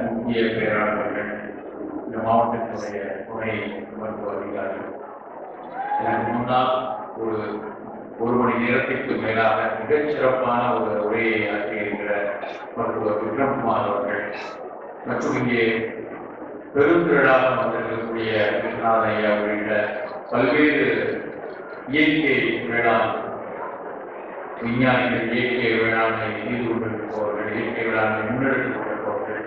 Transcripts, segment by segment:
முக்கிய பேராளர்கள், இந்த மாவட்டத்தினுடைய துணை மருத்துவ அதிகாரிகள், எனக்கு முன்னால் ஒரு மணி நேரத்திற்கு மேலாக மிகச்சிறப்பான ஒரு உரையை ஆற்றியிருக்கிற மருத்துவர் விக்ரம்குமார் அவர்கள் மற்றும் இங்கே பெருந்திரளாக வந்திருக்கக்கூடிய விஸ்வநாதன் ஐயா உள்ளிட்ட பல்வேறு இயற்கை வேளாண் விஞ்ஞானிகள், இயற்கை வேளாண்மை செய்து கொண்டிருப்பவர்கள், இயற்கை வேளாண்மை முன்னெடுத்துக் கொண்டிருப்பவர்கள்,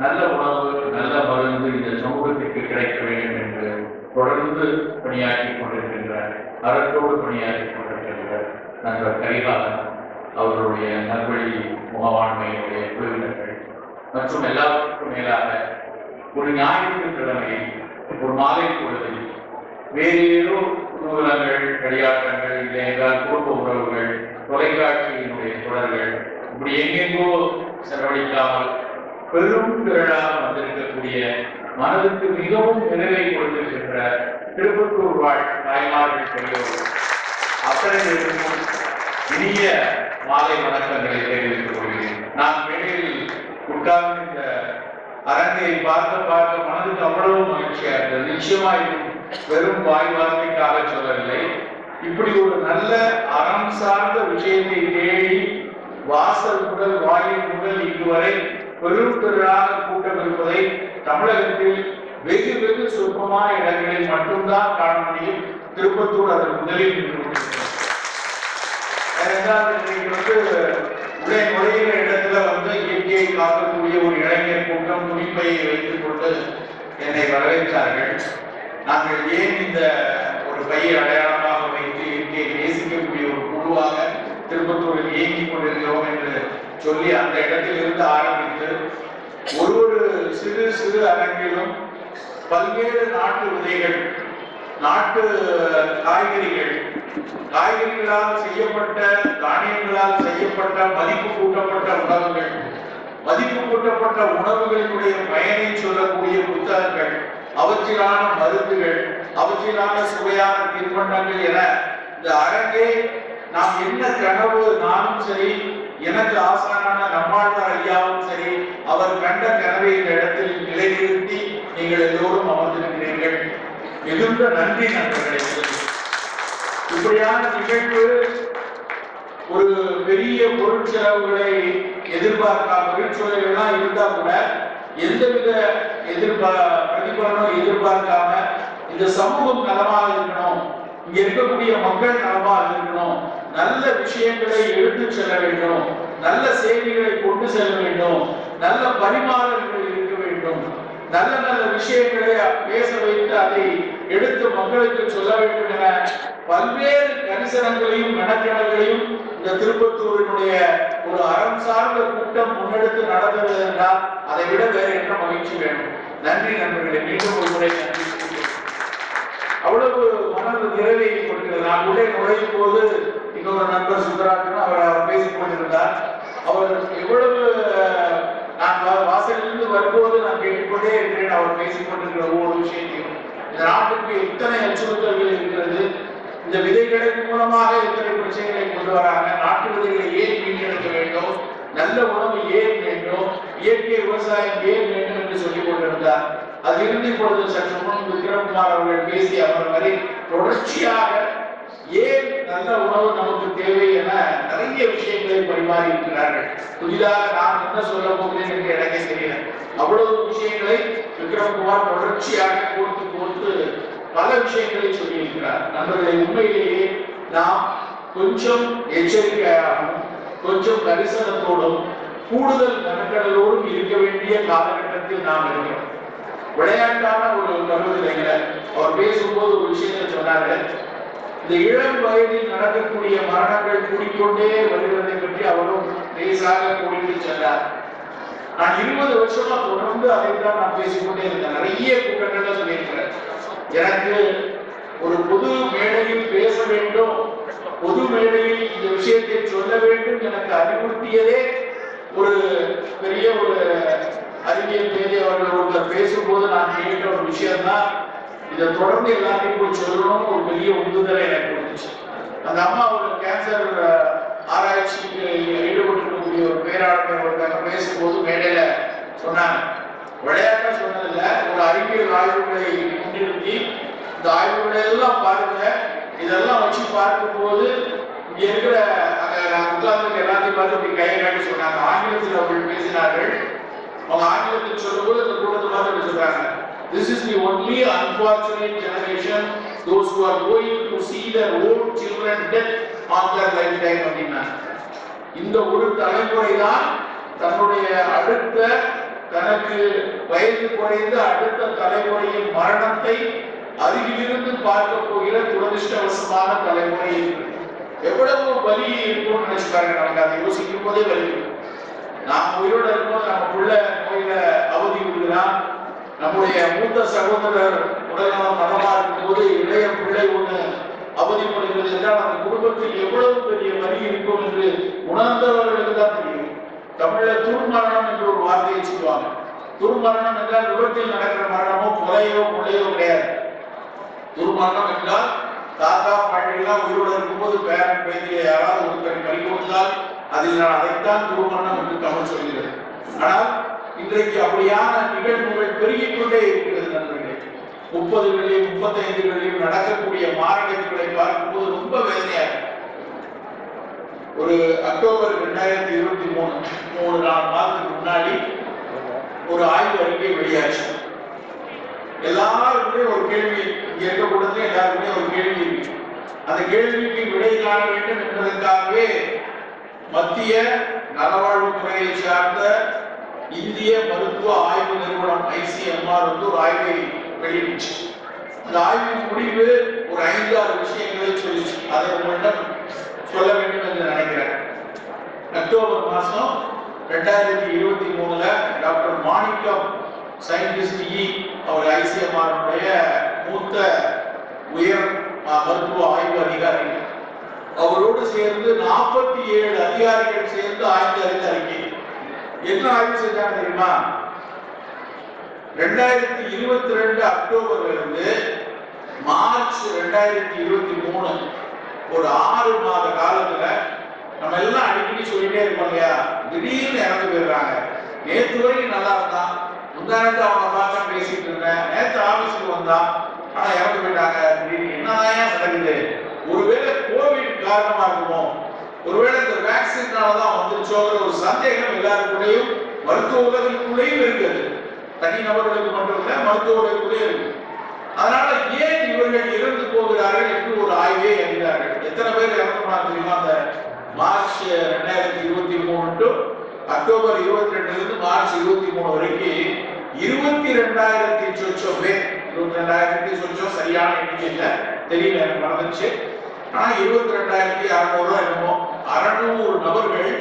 நல்ல உணவு நல்ல மருந்து இந்த சமூகத்திற்கு கிடைக்க வேண்டும் என்று தொடர்ந்து பணியாற்றிக் கொண்டிருக்கின்ற அறத்தோடு பணியாற்றிக் கொண்டிருக்கின்ற நண்பர் கரிகாலன் அவர்களுடைய நல்வழி முகவாண்மையுடைய குழுவினர்கள் மற்றும் எல்லாருக்கும் மேலாக ஒரு ஞாயிற்றுக்கிழமையில் ஒரு மாலை பொழுதில் வேறு ஏதோ நூலகங்கள், கடியாட்டங்கள், இல்லை என்றால் குடும்ப உறவுகள், தொலைக்காட்சியினுடைய தொடர்கள் இப்படி எங்கெங்கோ செலவழிக்காமல் பெரும் திரளாக வந்திருக்கக்கூடிய மனதுக்கு மிகவும் நிறைவை கொடுத்திருக்கின்ற திருப்பத்தூர் வாழ் தாய்மார்கள், பெரியவர்கள் அத்தனை பேருக்கும் இனிய மாலை வணக்கங்களை தெரிவித்துக் கொள்கிறேன். நான் மேடையில் உட்கார்ந்து இந்த அரங்கை பார்க்க மனதுக்கு அவ்வளவு மகிழ்ச்சியாக இருந்தது. நிச்சயமா இது வெறும் வாய் வார்த்தைக்காக சொல்லவில்லை. இப்படி ஒரு நல்ல அறம் சார்ந்த விஷயத்தை தேடி வாசல் முதல் வாயில் முதல் இதுவரை பெரும் திரளாக கூட்டம் இருப்பதை தமிழகத்தில் வெகு வெகு சொற்பமான இடங்களில் மட்டும்தான் காண முடியும். திருப்பத்தூர் அதன் முதலில் நின்று கொண்டிருக்கிறது. உள்ளே நுழைகிற இடத்துல இயற்கையை காக்கக்கூடிய ஒரு இளைஞர் கூட்டம் துணிப்பையை வைத்துக் கொண்டு என்னை வரவேற்றார்கள். நாங்கள் ஏன் இந்த ஒரு பையை அடையாளமாக வைத்து இயற்கையை நேசிக்கக்கூடிய ஒரு குழுவாக திருப்பத்தூரில் இயங்கிக் கொண்டிருக்கிறோம் என்று சொல்லி அந்த இடத்தில் இருந்து ஆரம்பித்து ஒரு சிறு சிறு அரங்கிலும் பல்வேறு நாட்டு விதைகள், நாட்டு காய்கறிகளால் செய்யப்பட்ட, தானியங்களால் செய்யப்பட்ட மதிப்பு கூட்டப்பட்ட உணவுகள், மதிப்பு கூட்டப்பட்ட உணவுகளினுடைய பயனை சொல்லக்கூடிய புத்தகங்கள், அவற்றிலான மருந்துகள், அவற்றிலான சுவையான தின்பண்டங்கள் என இந்த அரங்கே நாம் என்ன கனவு, நானும் சரி, எனக்கு ஆசானான நம்மாழ்வார் ஐயாவும் சரி, அவர் கண்ட கனவை இந்த இடத்தில் நிலைநிறுத்தி நீங்கள் எல்லோரும் அமர்ந்திருக்கிறீர்கள். மிகுந்த நன்றி நண்பர்களே. இப்படியான நிகழ்வு ஒரு பெரிய பொருட்செலவுகளை எதிர்பார்க்காம, பொருட்செலவுகள்லாம் இருந்தா கூட எந்தவித பிரதிபலனும் எதிர்பார்க்காம இந்த சமூகம் நலமாக இருக்கணும், இங்க இருக்கக்கூடிய மக்கள் நலமாக இருக்கணும், நல்ல விஷயங்களை எடுத்து செல்ல வேண்டும், நல்ல செய்திகளை கொண்டு செல்ல வேண்டும், நல்ல பரிமாறல்கள் இருக்க வேண்டும், நல்ல நல்ல விஷயங்களை பேச வைத்து அதை எடுத்து மக்களுக்கு சொல்ல வேண்டும் என பல்வேறு கரிசனங்களையும் மெனக்கெடல்களையும் இந்த திருப்பத்தூரினுடைய ஒரு அறம் சார்ந்த கூட்டம் முன்னெடுத்து நடந்தது என்றால் அதை விட வேறு என்ன மகிழ்ச்சி வேணும். நன்றி நண்பர்களே, மீண்டும் ஒரு முறை நன்றி. அவ்வளவு மனது நிறைவை கொடுக்கிறது. நான் உள்ளே நுழையும் போது இன்னொரு நண்பர் சுந்தராஜன் அவர் பேசிக் கொண்டிருந்தார். அவர் எவ்வளவு, நான் வாசலிலிருந்து வரும்போது நான் கேட்டுக்கொண்டே இருக்கிறேன் அவர் பேசிக் கொண்டிருக்கிற ஒவ்வொரு விஷயத்தையும். இந்த நாட்டுக்கு எத்தனை அச்சுறுத்தல்கள் இருக்கிறது, இந்த விதைகளின் மூலமாக எத்தனை பிரச்சனைகளை கொண்டு வராங்க, நாட்டு விதைகளை ஏன் மீட்டெடுக்க வேண்டும், நல்ல உணவு ஏன் வேண்டும், இயற்கை விவசாயம் ஏன் வேண்டும் என்று சொல்லிக் கொண்டிருந்தார். அது இறுதி பொழுது சற்று முன் விக்ரம்குமார் அவர்கள் பேசி அவர் வரை தொடர்ச்சியாக ஏன் நல்ல உணவு நமக்கு தேவை என நிறைய விஷயங்களை பரிமாறி இருக்கிறார்கள். புதிதாக நான் என்ன சொல்ல போகிறேன் என்று எனக்கே தெரியல. அவ்வளவு விஷயங்களை விக்ரம்குமார் தொடர்ச்சியாக கோர்த்து பல விஷயங்களை சொல்லியிருக்கிறார். நண்பர்களை, உண்மையிலேயே நாம் கொஞ்சம் எச்சரிக்கையாகவும் கொஞ்சம் கரிசனத்தோடும் கூடுதல் மெனக்கடலோடும் இருக்க வேண்டிய காலகட்டத்தில் நாம் இருக்கிறோம். விளையாட்டான ஒரு கருவில்லைங்க. அவர் பேசும்போது ஒரு விஷயத்தை சொன்னாரு. இந்த இளம் வயதில் நடக்கக்கூடிய மரணங்கள் கூடிக்கொண்டே வருகிறதை பற்றி அவரும் லேசாக கூடிட்டு சென்றார். நான் 20 வருஷமா தொடர்ந்து அதைத்தான் நான் பேசிக்கொண்டே இருக்கேன். நிறைய கூட்டங்கள்ல சொல்லியிருக்கிறேன். எனக்கு ஒரு பொது மேடையில் பேச வேண்டும், பொது மேடையில் இந்த விஷயத்தை சொல்ல வேண்டும் எனக்கு அறிவுறுத்தியதே ஒரு பெரிய ஒரு அறிவியல் மேதை அவர்கள் ஒருத்தர் பேசும்போது நான் கேட்ட ஒரு விஷயம்தான், இதை தொடர்ந்து எல்லாத்தையும் போய் சொல்லணும் ஒரு பெரிய உந்துதலை எனக்கு கொடுத்துச்சு. அந்த அம்மா ஒரு கேன்சர் ஆராய்ச்சிக்கு ஈடுபட்டிருக்கக்கூடிய ஒரு பேராளர் ஒருத்தங்க பேசும்போது மேடையில சொன்னாங்க. விளையாட்டா சொன்னதில்ல, ஒரு அறிவியல் ஆய்வுகளை முன்னிறுத்தி இந்த ஆய்வுகளை எல்லாம் பாருங்க. இதெல்லாம் வச்சு பார்க்கும்போது இங்க இருக்கிற உட்கார்ந்து எல்லாத்தையும் பார்த்து அப்படி கையை காட்டி சொன்னாங்க. ஆங்கிலத்தில் அவர்கள் பேசினார்கள். அவங்க ஆங்கிலத்தில் சொல்லும்போது அந்த கூட்டத்தை பார்த்து அப்படி சொல்றாங்க, this is the only unfortunate generation, those who are going to see their own children dead on their lifetime அப்படின்னா, இந்த ஒரு தலைமுறை தான் தன்னுடைய அடுத்த தனக்கு வயது குறைந்த அடுத்த தலைமுறையின் மரணத்தை அருகிலிருந்து பார்க்க போகிற துரதிருஷ்டவசமான தலைமுறை. எவ்வளவு வலி இருக்கும்னு நினைச்சுப்பாருங்க. நமக்கு அதை யோசிக்கும் போதே வலி. நாம் உயிரோட இருக்கும்போது நம்ம புள்ள நோயில அவதி விடுகிறான், நம்முடைய மூத்த சகோதரர் உடல்நலம் நலமா இருக்கும்போது இளைய பிள்ளை ஒண்ணு அவதிப்படுகிறது என்றால் அந்த குடும்பத்தில் எவ்வளவு பெரிய வலி இருக்கும் என்று உணர்ந்தவர்களுக்கு தான் தெரியும். தமிழ்ல துர்மரணம் என்று ஒரு வார்த்தையை சொல்லுவாங்க. துர்மரணம் என்றால் விபத்தில் நடக்கிற மரணமோ கொலையோ கொலையோ கிடையாது. துர்மரணம் என்றால் தாத்தா பாட்டிகள்லாம் உயிரோடு இருக்கும்போது பேரன் பேத்தியை யாராவது ஒருத்தர் பறி கொடுத்தால் அதில் நான் அதைத்தான் துர்மரணம் என்று தமிழ் சொல்கிறது. ஆனால் இன்றைக்கு அப்படியான நிகழ்வுகள் பெருகிக் கொண்டே இருக்கிறது நண்பர்களே. 30களிலும் 35களிலும் நடக்கக்கூடிய மாரடைப்புகளை பார்க்கும்போது ரொம்ப வேதனையாக. ஒரு அக்டோபர் 2023 3-4 மாதத்துக்கு முன்னாடி ஒரு ஆய்வு அறிக்கை வெளியாச்சு. எல்லாருக்குமே ஒரு கேள்வி, இங்க இருக்கக்கூடாது எல்லாருக்குமே ஒரு கேள்வி இருக்கு. அந்த கேள்விக்கு விடை காண வேண்டும் என்பதற்காகவே மத்திய நலவாழ்வுத்துறையை சார்ந்த இந்திய மருத்துவ ஆய்வு நிறுவனம் ICMR வந்து ஒரு ஆய்வை வெளியிட்டுச்சு. அந்த ஆய்வின் முடிவு ஒரு 5-6 விஷயங்களை சொல்லிச்சு. அதை உங்களிடம் சொல்ல வேண்டும் என்று நினைக்கிறேன். அக்டோபர் மாதம் 2023 டாக்டர் மாணிக்கம் சயின்டிஸ்ட் அவர் ICMR மூத்த உயர் மருத்துவ ஆய்வு அதிகாரி, அவரோடு சேர்ந்து 47 அதிகாரிகள் சேர்ந்து ஆய்வு அறிக்கை என்ன ஆய்வு செஞ்சாங்க தெரியுமா? 2022 அக்டோபர்ல இருந்து மார்ச் 2023 ஒரு 6 மாத காலத்துல நம்ம எல்லாம் அடிக்கடி சொல்லிட்டே இருக்கோம் இல்லையா, திடீர்னு இறந்து போயிடுறாங்க. நேற்று வரைக்கும் நல்லா இருந்தான், முந்தானத்து அவனை பார்க்க பேசிட்டு இருந்தேன், நேற்று ஆபீஸ்க்கு வந்தான், ஆனா இறந்து போயிட்டாங்க. திடீர்னு என்னதான் நடக்குது? ஒருவேளை கோவிட் காரணமா இருக்குமோ, ஒருவேளை இந்த வேக்சினாலதான் வந்துருச்சோங்கிற ஒரு சந்தேகம் எல்லாருக்குள்ளேயும் மருத்துவ உலகத்துக்குள்ளேயும் இருக்குது. தனி நபர்களுக்கு மட்டும் இல்ல, மருத்துவ உலகத்துக்குள்ளே இருக்கு. அதனால ஏன் இவர்கள் இறந்து போகிறார்கள் என்று ஒரு ஆய்வே அறிந்தார்கள். எத்தனை பேர் இறந்து போனாங்க தெரியுமா? அந்த மார்ச் 2023 டு அக்டோபர் 22 இருந்து மார்ச் 23 வரைக்கும் 22,000 சொச்சம் பேர். 22,000 சொச்சம் சரியான எண்ணிக்கை இல்லை, தெரியல, எனக்கு மறந்துச்சு. ஆனா 22,600 என்னமோ 600 நபர்கள்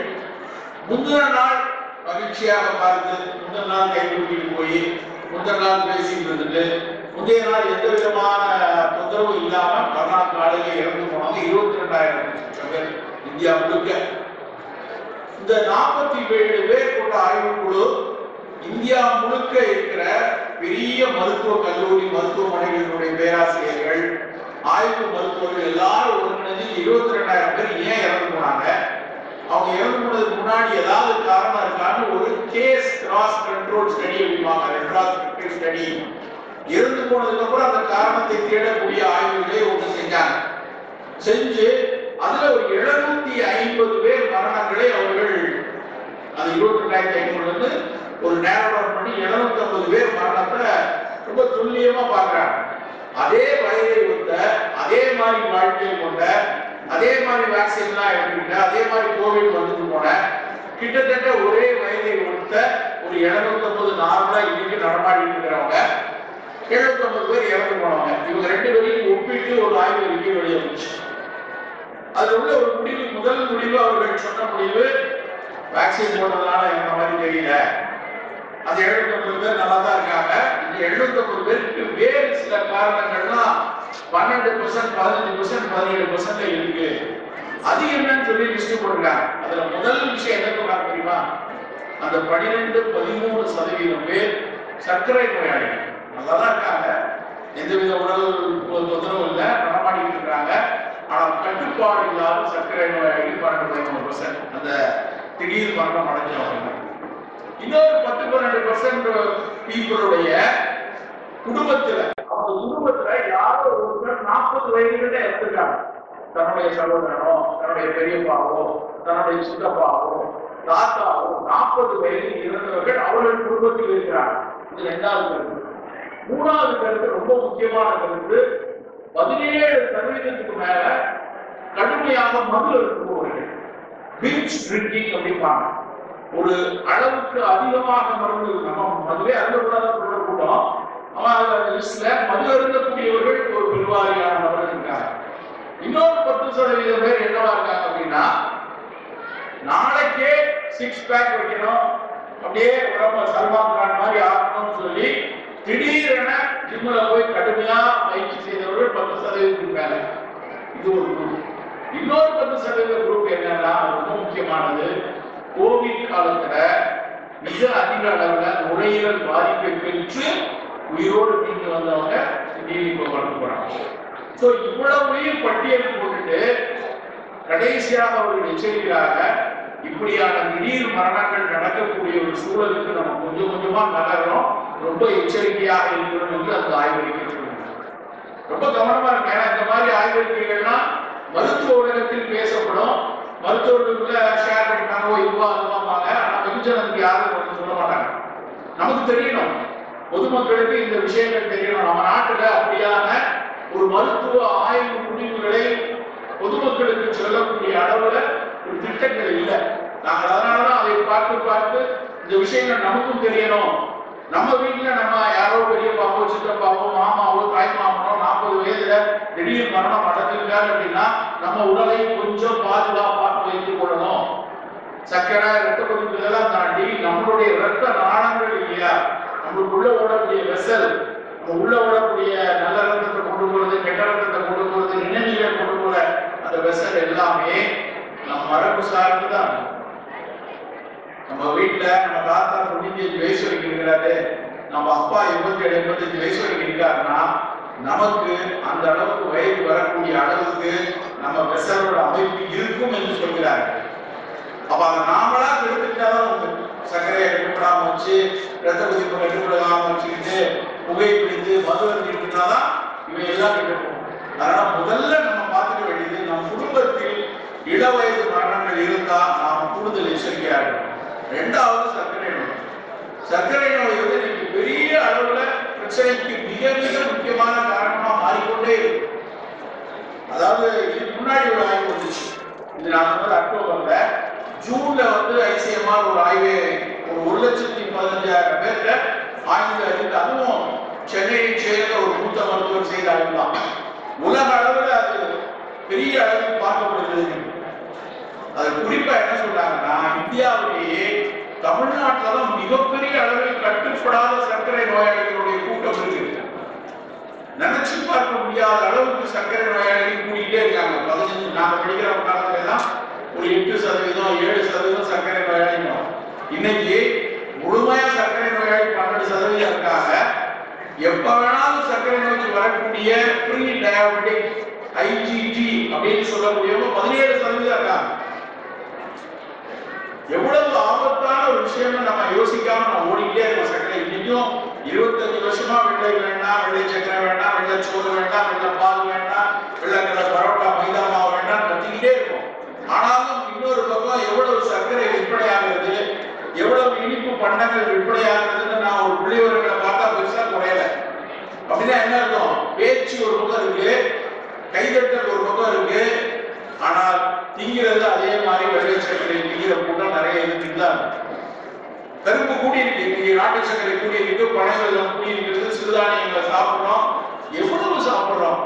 முந்தின நாள் மகிழ்ச்சியாக பார்த்து, முந்தின நாள் கைவிட்டு போய், முந்தின நாள் பேசிட்டு இருந்துட்டு, முந்தைய நாள் எந்த விதமான தொந்தரவு இல்லாம மறுநாள் காலையில இறந்து போனாங்க 22,000 பேர் இந்தியா முழுக்க. இந்த 47 பேர் கொண்ட ஆய்வுக்குழு இந்தியா முழுக்க இருக்கிற பெரிய மருத்துவ கல்லூரி மருத்துவமனைகளுடைய பேராசிரியர்கள், ஆய்வு மருத்துவர்கள் எல்லாரும் ஒருங்கிணைந்து 22,000 பேர் ஏன் இறந்து போனாங்க, அவங்க இறந்து போனதுக்கு முன்னாடி ஏதாவது காரணம் இருக்கான்னு ஒரு கேஸ் கிராஸ் கண்ட்ரோல் ஸ்டடி அப்படிவாங்க, ரெட்ராஸ்பெக்டிவ் ஸ்டடி. இறந்து போனதுக்கு அப்புறம் அந்த காரணத்தை தேடக்கூடிய ஆய்வுகளை ஒன்று செஞ்சாங்க. செஞ்சு அதுல ஒரு 750 பேர் மரணங்களை அவர்கள் அந்த 22,500 இருந்து ஒரு நேரம் பண்ணி 750 பேர் மரணத்தை ரொம்ப துல்லியமா பார்க்கிறாங்க. அதே வயதை ஒத்த, அதே மாதிரி வாழ்க்கையை கொண்ட, அதே மாதிரி வேக்சின்லாம் எடுத்துக்கிட்ட, அதே மாதிரி கோவிட் வந்துட்டு போன, கிட்டத்தட்ட ஒரே வயதை ஒத்த ஒரு 750 நார்மலா இன்னைக்கு நடமாடிட்டு இருக்கிறவங்க 750 பேர் இறந்து போனவங்க. இவங்க 2 பேரையும் ஒப்பிட்டு ஒரு ஆய்வு அறிக்கை வெளியாச்சு. அதுல உள்ள ஒரு முடிவு, முதல் முடிவு அவர்கள் சொன்ன முடிவு, வேக்சின் போடுறதுனால என்ன மாதிரி தெரியல, அந்த 750 பேர் நல்லா தான் இருக்காங்க. இந்த 750 பேருக்கு வேறு சில காரணங்கள்லாம் 12%, 15%, 17% இருக்கு. அது என்னன்னு சொல்லி லிஸ்ட் போட்டிருக்காங்க. அதுல முதல் விஷயம் என்ன சொல்றாங்க தெரியுமா? அந்த 12-13% பேர் சர்க்கரை நோயாளிகள் நல்லா தான் இருக்காங்க, எந்தவித உடல் தொந்தரவும் இல்லை, நடமாடிட்டு இருக்காங்க. ஆனால் கட்டுப்பாடு இல்லாத சர்க்கரை நோயாளிகள் 12-13% அந்த திடீர் மரணம் அடைஞ்சவங்க. இன்னொரு 10-12% பீப்புளுடைய குடும்பத்துல யாரோ ஒருத்தர் 40 வயதுகிட்ட எடுத்துக்காங்க. தன்னுடைய சகோதரனோ, தன்னுடைய பெரியப்பாவோ, தன்னுடைய சித்தப்பாவோ, தாத்தாவோ 40 வயதில் இறந்தவர்கள் அவர்கள் குடும்பத்தில் இருக்கிறார். இது 2வது கருத்து. 3வது கருத்து ரொம்ப முக்கியமான கருத்து. 17% மேல கடுமையாக மது அருந்துபவர்கள், பிஞ்ச் ட்ரிங்கிங் அப்படிப்பாங்க. ஒரு அளவுக்கு அதிகமாக மருந்து, நம்ம மதுவே அருந்தக்கூடாத கூட்டம், அவன் லிஸ்ட்ல மது அருந்தக்கூடியவர்கள் ஒரு பெருவாரியான நபர்கள் இருக்காங்க. இன்னொரு 10% பேர் என்னவா இருக்காங்க அப்படின்னா, நாளைக்கே 6 பேக் வைக்கணும், அப்படியே உடம்ப சல்மான் கான் மாதிரி ஆகணும்னு சொல்லி திடீரென ஜிம்ல போய் கடுமையா பயிற்சி செய்தவர்கள் 10% மேல. இது ஒரு குரூப். இன்னொரு 10% குரூப் என்னன்னா, ரொம்ப முக்கியமானது, கோவிட் காலத்துல மிக அதிக அளவுல நுரையீரல் பாதிப்பை பெற்று உயிரோடு மீண்டு வந்தவங்க திடீர்னு வளர்ந்து போறாங்க. சோ இவ்வளவு பட்டியல் போட்டுட்டு கடைசியாக அவர்கள் எச்சரிக்கிறாங்க, இப்படியான திடீர் மரணங்கள் நடக்கக்கூடிய ஒரு சூழலுக்கு நம்ம கொஞ்சம் கொஞ்சமா நகர்றோம், ரொம்ப எச்சரிக்கையாக இருக்கணும் என்று அந்த ஆய்வறிக்கை சொல்லுங்க. ரொம்ப கவனமா இருக்கு. ஏன்னா இந்த மாதிரி ஆய்வறிக்கைகள்லாம் மருத்துவ உலகத்தில் பேசப்படும், மருத்துவர்களுக்குள்ள ஷேர் பண்ணிட்டாங்க, இதுவா அதுவாங்க. ஆனா வெகுஜனத்துக்கு யாரும் சொல்ல மாட்டாங்க. நமக்கு தெரியணும், பொதுமக்களுக்கு இந்த விஷயங்கள் தெரியணும். நம்ம நாட்டுல அப்படியான ஒரு மருத்துவ ஆய்வு முடிவுகளை பொதுமக்களுக்கு சொல்லக்கூடிய அளவுல ஒரு திட்டங்கள் இல்லை. நாங்கள் அதனாலதான் அதை பார்த்து இந்த விஷயங்கள் நமக்கும் தெரியணும். நம்ம வீட்டுல நம்ம யாரோ பெரியப்பாவோ, சித்தப்பாவோ, மாமாவோ, தாய் மாமனோ 40 வயதுல திடீர் மரணம் அடைஞ்சிருக்காரு அப்படின்னா நம்ம உடலை கொஞ்சம் பாதுகாப்பாக வைத்துக் கொள்ளணும். சர்க்கரை, ரத்த கொதிப்பு இதெல்லாம் தாண்டி நம்மளுடைய ரத்த நாளங்கள் இல்லையா, நம்மளுக்குள்ள ஓடக்கூடிய வெசல், நம்ம உள்ள ஓடக்கூடிய நல்ல ரத்தத்தை கொண்டு போறது, கெட்ட ரத்தத்தை கொண்டு போறது, நினைவுகளை கொண்டு போற அந்த வெசல் எல்லாமே நம்ம மரபு சார்ந்துதான். நம்ம வீட்டுல நம்ம தாத்தா 95 வயசு வரைக்கும் இருக்கிறாரு, நம்ம அப்பா 87-85 வயசு வரைக்கும் இருக்காருன்னா நமக்கு அந்த அளவுக்கு வயது வரக்கூடிய அளவுக்கு நம்ம வெசலோட அமைப்பு இருக்கும் என்று சொல்கிறாரு. அப்ப அதை நாமளா எடுத்துக்கிட்டாதான் உண்டு. சர்க்கரையை கட்டுப்படாம வச்சு, ரத்த கொதிப்பை கட்டுப்படாம வச்சுக்கிட்டு, புகை பிடித்து மது அருந்திருந்தாதான் இவை எல்லாம் கட்டுப்போம். அதனால முதல்ல நம்ம பார்த்துக்க வேண்டியது, நம் குடும்பத்தில் இளவயது மரணங்கள் இருந்தா நாம் கூடுதல் எச்சரிக்கையா இருக்கணும். 2வது சர்க்கரை நோய். சர்க்கரை நோய் வந்து இன்னைக்கு பெரிய அளவுல பிரச்சனைக்கு மிக மிக முக்கியமான காரணமா மாறிக்கொண்டே இருக்கு. அதாவது இதுக்கு முன்னாடி ஒரு ஆய்வு வந்துச்சு, இது நான் வந்து அக்டோபர்ல, ஜூன்ல வந்து ஐசிஎம்ஆர் ஒரு ஆய்வே ஒரு 1,15,000 பேர்ல ஆய்வு அறிந்து, அதுவும் சென்னையை சேர்ந்த ஒரு மூத்த மருத்துவர் செய்த ஆய்வு தான். உலக அளவில் அது பெரிய அளவில் பார்க்கப்படுகிறது. அது குறிப்பா என்ன சொல்றாங்கன்னா, இந்தியாவிலேயே தமிழ்நாட்டில் தான் மிகப்பெரிய அளவில் கட்டுப்படாத சர்க்கரை நோயாளிகளுடைய கூட்டம் இருக்கு. நினைச்சு பார்க்க முடியாத அளவுக்கு சர்க்கரை நோயாளிகள் கூட்டிகிட்டே இருக்காங்க. 15 நாங்க படிக்கிற காலத்துல எல்லாம் ஒரு 8%, 7% சர்க்கரை நோயாளிகள். இன்னைக்கு முழுமையா சர்க்கரை நோயாளி 12% இருக்காங்க. எப்ப வேணாலும் சர்க்கரை நோய்க்கு வரக்கூடிய ப்ரீ டயபெட்டிக் ஐஜிடி அப்படின்னு சொல்லக்கூடியவங்க 17% இருக்காங்க. எவ்வளவு ஆபத்தான ஒரு விஷயம் நம்ம யோசிக்காம நம்ம ஓடிக்கிட்டே இருக்கோம். சர்க்கரை இன்னைக்கும் 25 வருஷமா வெள்ளை வேண்டாம், வெள்ளை சர்க்கரை வேண்டாம், வெள்ளை சோறு வேண்டாம், வெள்ளை பால் வேண்டாம், வெள்ளைக்கடலை பரோட்டா, மைதா மாவு வேண்டாம் கத்திக்கிட்டே இருக்கும். ஆனாலும் இன்னொரு பக்கம் எவ்வளவு சர்க்கரை விற்பனையாகிறது, எவ்வளவு இனிப்பு பண்டங்கள் விற்பனையாகிறதுன்னு நான் ஒரு புள்ளிவரங்களை பார்த்தா பெருசா குறையல. அப்படின்னா என்ன அர்த்தம்? பேச்சு ஒரு பக்கம் இருக்கு, கைதட்டல் ஒரு பக்கம் இருக்கு, ஆனால் திங்கிறது அதே மாதிரி வெள்ளை சர்க்கரை திங்கிற கூட்டம் நிறைய இருக்குதான். கரும்பு கூடி இருக்கு, இன்னைக்கு நாட்டு சர்க்கரை கூடி இருக்கு, பனை வெல்லம் கூடி இருக்கிறது, சிறுதானியங்களை சாப்பிடுறோம். எவ்வளவு சாப்பிடுறோம்,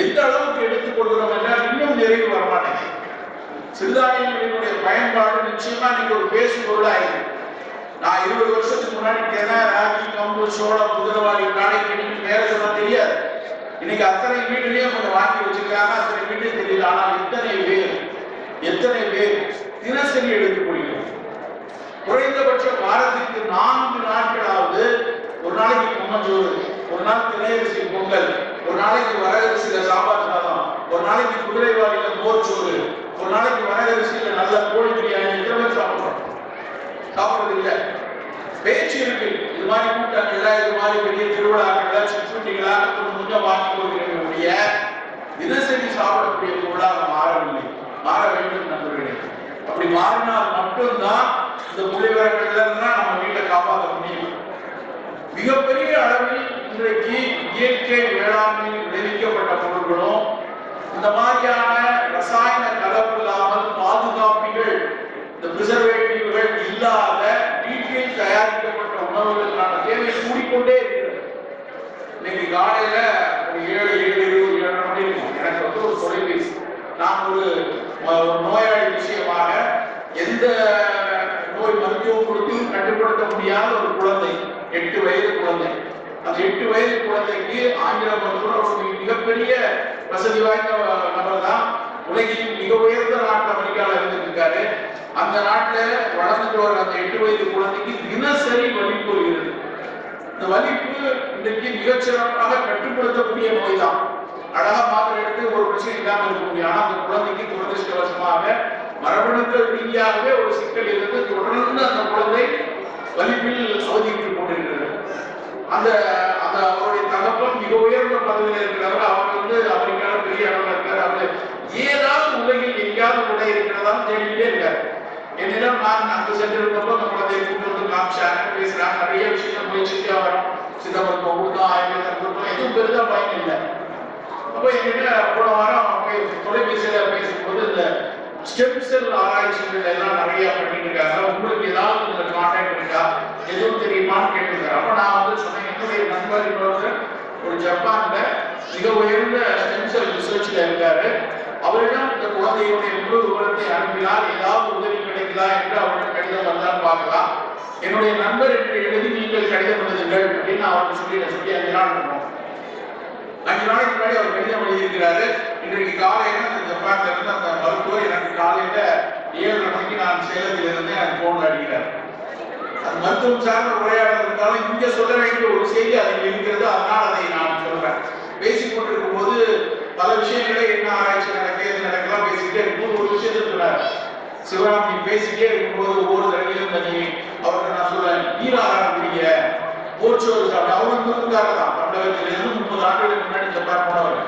எந்த அளவுக்கு எடுத்துக்கொள்கிறோம் என்றால் இன்னும் நிறைவு வரமாட்டேங்குது. சிறுதானியங்களினுடைய பயன்பாடு நிச்சயமா நீங்க ஒரு பேசும் பொருளாயிருக்கு. நான் 20 வருஷத்துக்கு முன்னாடி தினை, ராகி, கம்பு, சோளம், குதிரவாளி, காடைக்கு வேற சொன்னா தெரியாது. இன்னைக்கு அத்தனை வீடுலயும் கொஞ்சம் வாங்கி வச்சிருக்காங்க, அத்தனை வீடு தெரியல. ஆனால் எத்தனை பேர் தினசரி எடுத்துக்கொள்கிறோம். குறைந்தபட்ச வாரத்திற்கு 4 நாட்களாவது, ஒரு நாளைக்கு கும்மஞ்சோறு, ஒரு நாள் திணையரிசி பொங்கல், ஒரு நாளைக்கு வரகரிசியில சாம்பார் சாதம், ஒரு நாளைக்கு குதிரைவாளியில மோர் சோறு, ஒரு நாளைக்கு வரகரிசியில நல்ல கோழி பிரியாணி, எத்தனை பேர் சாப்பிடுறோம்? சாப்பிடுறது இல்லை. பேச்சு இருக்கு. இது மாதிரி கூட்டங்கள்ல, இது மாதிரி பெரிய திருவிழாக்கள்ல சிற்றுண்டிகளாக கொஞ்சம் வாங்கி கொள்கிறவர்களுடைய தினசரி சாப்பிடக்கூடிய பொருளாக மாறவில்லை. மாற வேண்டும் நண்பர்களே. அப்படி மாறினால் மட்டும்தான் இந்த புள்ளிவரங்கள்ல நம்ம வீட்டை காப்பாற்ற முடியும். மிகப்பெரிய அளவில் இன்றைக்கு இயற்கை வேளாண்மை விளைவிக்கப்பட்ட பொருட்களும் இந்த மாதிரியான ரசாயன கலப்பு இல்லாமல் பாதுகாப்பிகள், இந்த பிரிசர்வேட்டிவ்கள் இல்லாத வீட்டில் தயாரிக்கப்பட்ட உணவுகளுக்கான தேவை கூடிக்கொண்டே இருக்கிறது. இன்னைக்கு காலையில ஒரு 7:20 மணி இருக்கும். எனக்கு வந்து ஒரு தொலைபேசி. நான் ஒரு நோயாளி விஷயமாக எந்த நோய் மருத்துவம் கொடுத்து கட்டுப்படுத்த முடியாத ஒரு குழந்தை, 8 வயது குழந்தை. அந்த 8 வயது குழந்தைக்கு ஆங்கில மருத்துவர் மிகப்பெரிய வசதி வாய்ந்த நபர் தான். உலகில் மிக உயர்ந்த நாட்டு அமெரிக்காவில் இருந்திருக்காரு. அந்த நாட்டில் வளர்ந்துட்டு வர அந்த 8 வயது குழந்தைக்கு தினசரி வலிப்பு வருகிறது. இந்த வலிப்பு இன்றைக்கு மிகச்சிறப்பாக கட்டுப்படுத்தக்கூடிய நோய் தான். அழகா மாத்திரை எடுத்து ஒரு பிரச்சனை இல்லாமல் இருக்க முடியும். ஆனால் அந்த குழந்தைக்கு துரதிருஷ்டவசமாக மரபணுக்கள் ரீதியாகவே ஒரு சிக்கல் இருந்து தொடர்ந்து அந்த குழந்தை வலிப்பில் அவதிப்பட்டுக் கொண்டிருக்கிறது. அந்த அவருடைய தகப்பன் மிக உயர்ந்த பதவியில் இருக்கிறவர். அவர் வந்து அமெரிக்காவில் பெரிய அளவில் இருக்கார். அவர் ஏதாவது உலகில் எங்கேயாவது உடை இருக்கிறதாலும் தேடிக்கிட்டே இருக்காரு. என்னிடம் நான் அங்கு சென்றிருந்தப்போ அந்த குழந்தையை கூட்டு வந்து காமிச்சாங்க, பேசுறாங்க, நிறைய விஷயங்கள் முயற்சித்து அவர் சித்த மருத்துவம் கொடுத்தோம், ஆயுர்வேதம் கொடுத்தோம், எதுவும் பெரிதா பயன் இல்லை. அப்போ என்கிட்ட போன வாரம் தொலைபேசியில பேசும்போது இந்த ஸ்டெம் செல் ஆராய்ச்சிகள் எல்லாம் நிறைய பண்ணிட்டு இருக்காங்க, உங்களுக்கு ஏதாவது இந்த கான்டாக்ட் இருக்கா, எதுவும் தெரியுமான்னு கேட்டிருக்காரு. அப்ப நான் வந்து சொன்னேன், என்னுடைய நண்பர் இன்னொருத்தர் ஒரு ஜப்பான்ல மிக உயர்ந்த ஸ்டெம் செல் ரிசர்ச்ல இருக்காரு. அவரிடம் இந்த குழந்தையுடைய முழு விவரத்தை அனுப்பினால் ஏதாவது உதவி கிடைக்குதா என்று அவரிடம் கடிதம் வந்தால் பார்க்கலாம். என்னுடைய நண்பர் என்று எழுதி நீங்கள் கடிதம் எழுதுங்கள் அப்படின்னு அவருக்கு சொல்லி 5 நாள் இருக்கும். 5 நாளைக்கு முன்னாடி அவர் கடிதம் எழுதியிருக்கிறாரு. இன்றைக்கு காலையில அந்த ஜப்பான்ல இருந்து அந்த மருத்துவர் எனக்கு காலையில 7:30 மணிக்கு நான் சேலத்தில் இருந்து எனக்கு போன் அடிக்கிறார். அது மருத்துவம் சார்ந்த உரையாடல் இருந்தாலும் இங்க சொல்ல வேண்டிய ஒரு செய்தி அதில் இருக்கிறது. அதனால் அதை நான் சொல்றேன். பேசிக் கொண்டிருக்கும் போது பல விஷயங்களே என்ன ஆராய்ச்சி நடக்க எது நடக்கலாம் பேசிக்கிட்டே இருக்கும்போது ஒரு விஷயத்தை சொன்னார். சிவராமி பேசிக்கிட்டே இருக்கும்போது ஒவ்வொரு தடவையும் அவருக்கு நான் சொல்றேன், நீராகாரம் குடிங்க, போர்ச்சோறு சாப்பிட. அவர் வந்து இருக்காரு தான், தமிழகத்திலிருந்து 30 ஆண்டுகளுக்கு முன்னாடி ஜப்பான் போனவர்.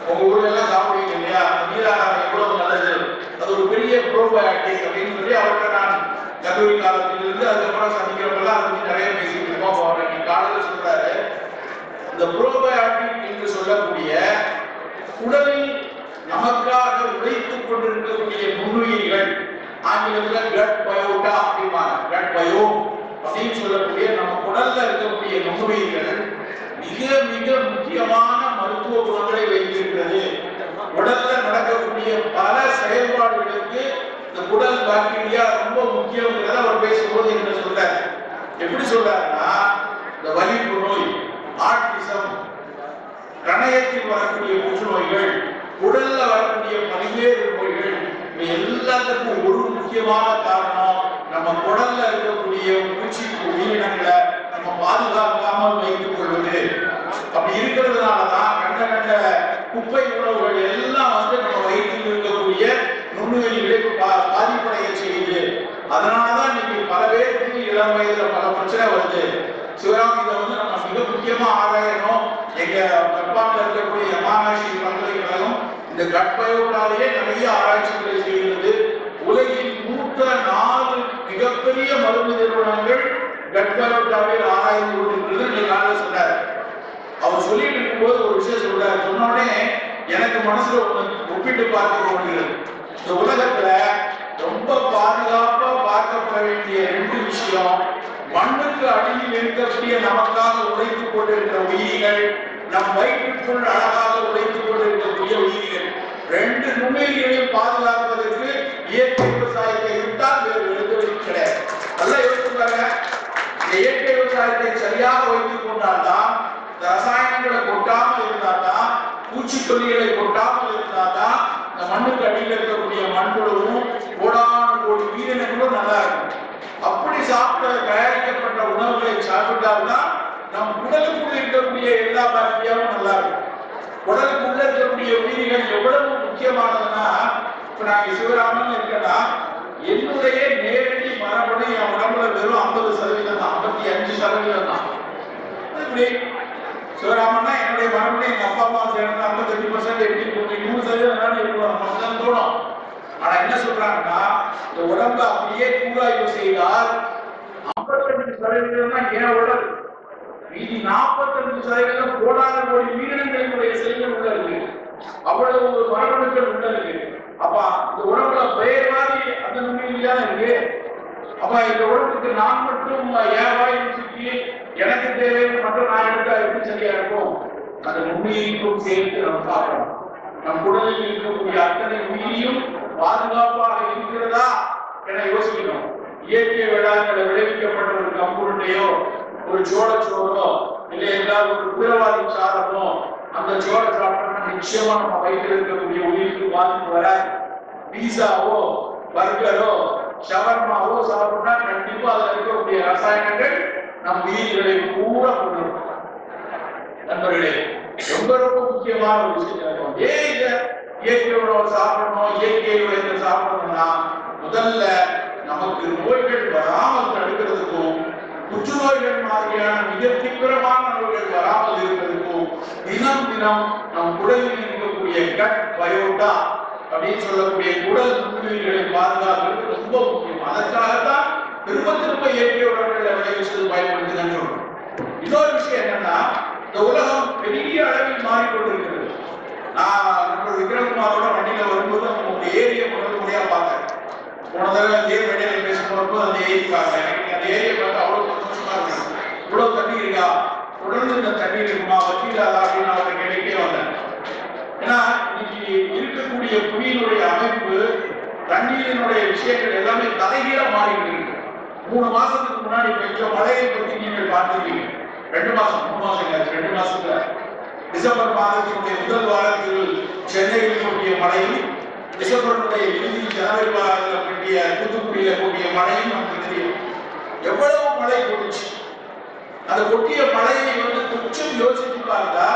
உங்க ஊர்ல எல்லாம் சாப்பிடுவீங்க இல்லையா, நீராகாரம் எவ்வளவு நல்லது, அது ஒரு பெரிய ப்ரோபயோட்டிக் அப்படின்னு சொல்லி அவர்கிட்ட நான் கல்லூரி காலத்திலிருந்து அதுக்கப்புறம் சந்திக்கிறப்பெல்லாம் அதை பற்றி நிறைய பேசிட்டு இருக்கோம். அவர் காலையில் சொல்றாரு, இந்த ப்ரோபயோட்டிக் என்று சொல்லக்கூடிய உடலில் நமக்காக உழைத்துக் கொண்டிருக்கக்கூடிய நுண்ணுயிர்கள், ஆங்கிலத்தில் கட் பயோட்டா அப்படிம்பாங்க, கட் பயோ அப்படின்னு சொல்லக்கூடிய நம்ம உடல்ல இருக்கக்கூடிய நுண்ணுயிர்கள் மிக மிக முக்கியமான மருத்துவ குணங்களை வைத்திருக்கிறது. உடல்ல நடக்கக்கூடிய பல செயல்பாடுகளுக்கு இந்த குடல் பாக்டீரியா ரொம்ப முக்கியங்கிறத அவர் பேசும்போது என்ன சொல்றாரு. எப்படி சொல்றாருன்னா, இந்த வலிப்பு நோய், ஆட்டிசம், கணையத்தில் வரக்கூடிய புற்றுநோய்கள், உடல்ல வரக்கூடிய பல்வேறு நோய்கள், எல்லாத்துக்கும் ஒரு முக்கியமான காரணம் நம்ம குடல்ல இருக்கக்கூடிய பூச்சி உயிரினங்களை நம்ம பாதுகாக்காமல் வைத்துக் கொள்வது. அப்படி இருக்கிறதுனாலதான் கண்ட குப்பை உணவுகள் எல்லாம் வந்து நம்ம வயிற்றில் இருக்கக்கூடிய நுண்ணுயிரிகளை பாதிப்படைய செய்யுது. அதனாலதான் இன்னைக்கு பல பேருக்கு இளம் வயதுல பல பிரச்சனை வருது. சிவராம், இதை வந்து நம்ம மிக முக்கியமா ஆராயணும். எங்க ஜப்பான்ல இருக்கக்கூடிய யமானாஷி பல்கலைக்கழகம் இந்த கட்பயோட்டாலேயே நிறைய ஆராய்ச்சிகளை செய்கிறது. உலகில் 104 மிகப்பெரிய மருந்து நிறுவனங்கள் கட்பயோட்டாவில் ஆராய்ந்து கொண்டிருக்கிறது சொன்னார். அவர் சொல்லிட்டு இருக்கும்போது ஒரு விஷயம் சொல்றாரு. சொன்னோடனே எனக்கு மனசுல ஒப்பிட்டு பார்க்க தோணுகிறது. இந்த உலகத்துல ரொம்ப பாதுகாப்பா பார்க்கப்பட வேண்டிய 2 விஷயம், மண்ணுக்கு அடியில் இருக்கக்கூடிய நமக்காக உழைத்துக் கொண்டிருக்கிற உயிரிகள், நம் வயிற்றுக்குள் அழகாக உழைத்துக் கொண்டிருக்கக்கூடிய உயிரிகள், 2 நுண்ணுயிர்களையும் பாதுகாப்பதற்கு இயற்கை விவசாயத்தை விட்டால் வேறு எழுதுவது கிடையாது. நல்லா யோசிச்சுப்பாங்க. இந்த இயற்கை விவசாயத்தை சரியாக வைத்துக் கொண்டால்தான், இந்த ரசாயனங்களை கொட்டாமல் இருந்தால்தான், பூச்சிக்கொல்லிகளை கொட்டாமல் இருந்தால்தான் இந்த மண்ணுக்கு அடியில் இருக்கக்கூடிய மண்புழுவும் கோடான கோடி உயிரினங்களும் நல்லா இருக்கும். அப்படி சாப்பிட தயாரிக்கப்பட்ட உணவுகளை சாப்பிட்டால்தான் நம் உடலுக்குள்ள இருக்கக்கூடிய எல்லா பாக்டீரியாவும் நல்லா இருக்கும். உடலுக்குள்ள இருக்கக்கூடிய உயிரிகள் எவ்வளவு முக்கியமானதுன்னா, இப்ப நாங்க சிவராமன் இருக்கா, என்னுடைய நேரடி மரபணு என் உடம்புல வெறும் 50% தான், 55% தான். இப்படி சிவராமன்னா என்னுடைய மரபணு எங்க அப்பா அம்மா சேர்ந்து 55% எப்படி 100% இருக்கும் நமக்கு தோணும். ஆனா என்ன சொல்றாங்கன்னா, இந்த உடம்பை அப்படியே கூராய்வு செய்தால் 55% தான் என் உடல், மீதி 45% கோடான கோடி உயிரினங்களுடைய செல்கள் உள்ள இருக்கு. அவ்வளவு மரபணுக்கள் உள்ள இருக்கு. அப்ப இந்த உடம்புல பெயர் மாதிரி அந்த நுண்ணுயிரியா இருக்கு. அப்ப இந்த உடம்புக்கு நான் மட்டும் என் வாய் சுற்றி எனக்கு தேவைன்னு மட்டும் நான் எடுத்தா எப்படி சரியா இருக்கும்? அந்த நுண்ணுயிரிக்கும் சேர்த்து நம்ம பார்க்கணும். நம் உடலில் இருக்கக்கூடிய அத்தனை உயிரியும் பாதுகாப்பாக இருக்கிறதா என யோசிக்கணும். இயற்கை வேளாண்மையில விளைவிக்கப்பட்ட ஒரு கம்புருண்டையோ ஒரு சோளச்சோறோ இல்லை ஏதாவது ஒரு உயிரவாதி சாதமோ அந்த சோள சாப்பிட்டோம்னா நிச்சயமா நம்ம வயிற்றில் இருக்கக்கூடிய உயிருக்கு பாதிப்பு வராது. பீஸாவோ பர்கரோ ஷவர்மாவோ சாப்பிட்டா கண்டிப்பா அதுல இருக்கக்கூடிய ரசாயனங்கள் நம் உயிர்களை கூட கொண்டு. நண்பர்களே, ரொம்ப ரொம்ப முக்கியமான ஒரு விஷயம், இயற்கை உணவு சாப்பிடணும், இயற்கை விளைந்த சாப்பிடணும்னா முதல்ல நமக்கு நோய்கள் வராமல் தடுக்கிறதுக்கும் புற்றுநோய்கள் மாதிரியான மிக தீவிரமான நோய்கள் வராமல் இருப்பதற்கும் தினம் தினம் நம் உடலில் இருக்கக்கூடிய கட் பயோட்டா அப்படின்னு சொல்லக்கூடிய உடல் நுண்ணுயிர்களை பாதுகாக்கிறது ரொம்ப முக்கியம். அதற்காகத்தான் திரும்ப திரும்ப இயற்கை உணவுகளை விளைவிச்சது பயன்படுத்துகின்றோம். இன்னொரு விஷயம் என்னன்னா, இந்த உலகம் பெரிய அளவில் மாறிக்கொண்டிருக்கிறது. நான் நண்பர் விக்ரம்குமாரோட வண்டியில வரும்போது உங்க ஏரியை முதல் முறையா பார்த்தேன். போன தடவை இதே வண்டியில பேசும்போது அந்த ஏரி பார்த்தேன். எனக்கு அந்த ஏரியை பார்த்து அவ்வளவு சந்தோஷமா இருக்கு. இவ்வளவு தண்ணி இருக்கா, தொடர்ந்து இந்த தண்ணீர் இருக்குமா, வக்கீலாதா அப்படின்னு அவரை கேட்டுக்கிட்டே வந்தேன். ஏன்னா இன்னைக்கு இருக்கக்கூடிய புவியினுடைய அமைப்பு, தண்ணீரினுடைய விஷயங்கள் எல்லாமே தலைகீழ மாறிட்டு இருக்கு. 3 மாசத்துக்கு முன்னாடி பெஞ்ச மழையை பத்தி நீங்கள் பார்த்துருக்கீங்க. 2 மாசம் 3 மாசம் இல்ல, 2 மாசத்துல டிசம்பர் மாதத்தினுடைய முதல் வாரத்தில் சென்னையில் கூடிய மழையும், டிசம்பருடைய இறுதி ஜனவரி மாதத்தில் கூடிய தூத்துக்குடியில கூடிய மழையும் நமக்கு தெரியும். எவ்வளவு மழை கொட்டுச்சு. அந்த கொட்டிய மழையை கொஞ்சம் யோசிச்சு பார்த்தா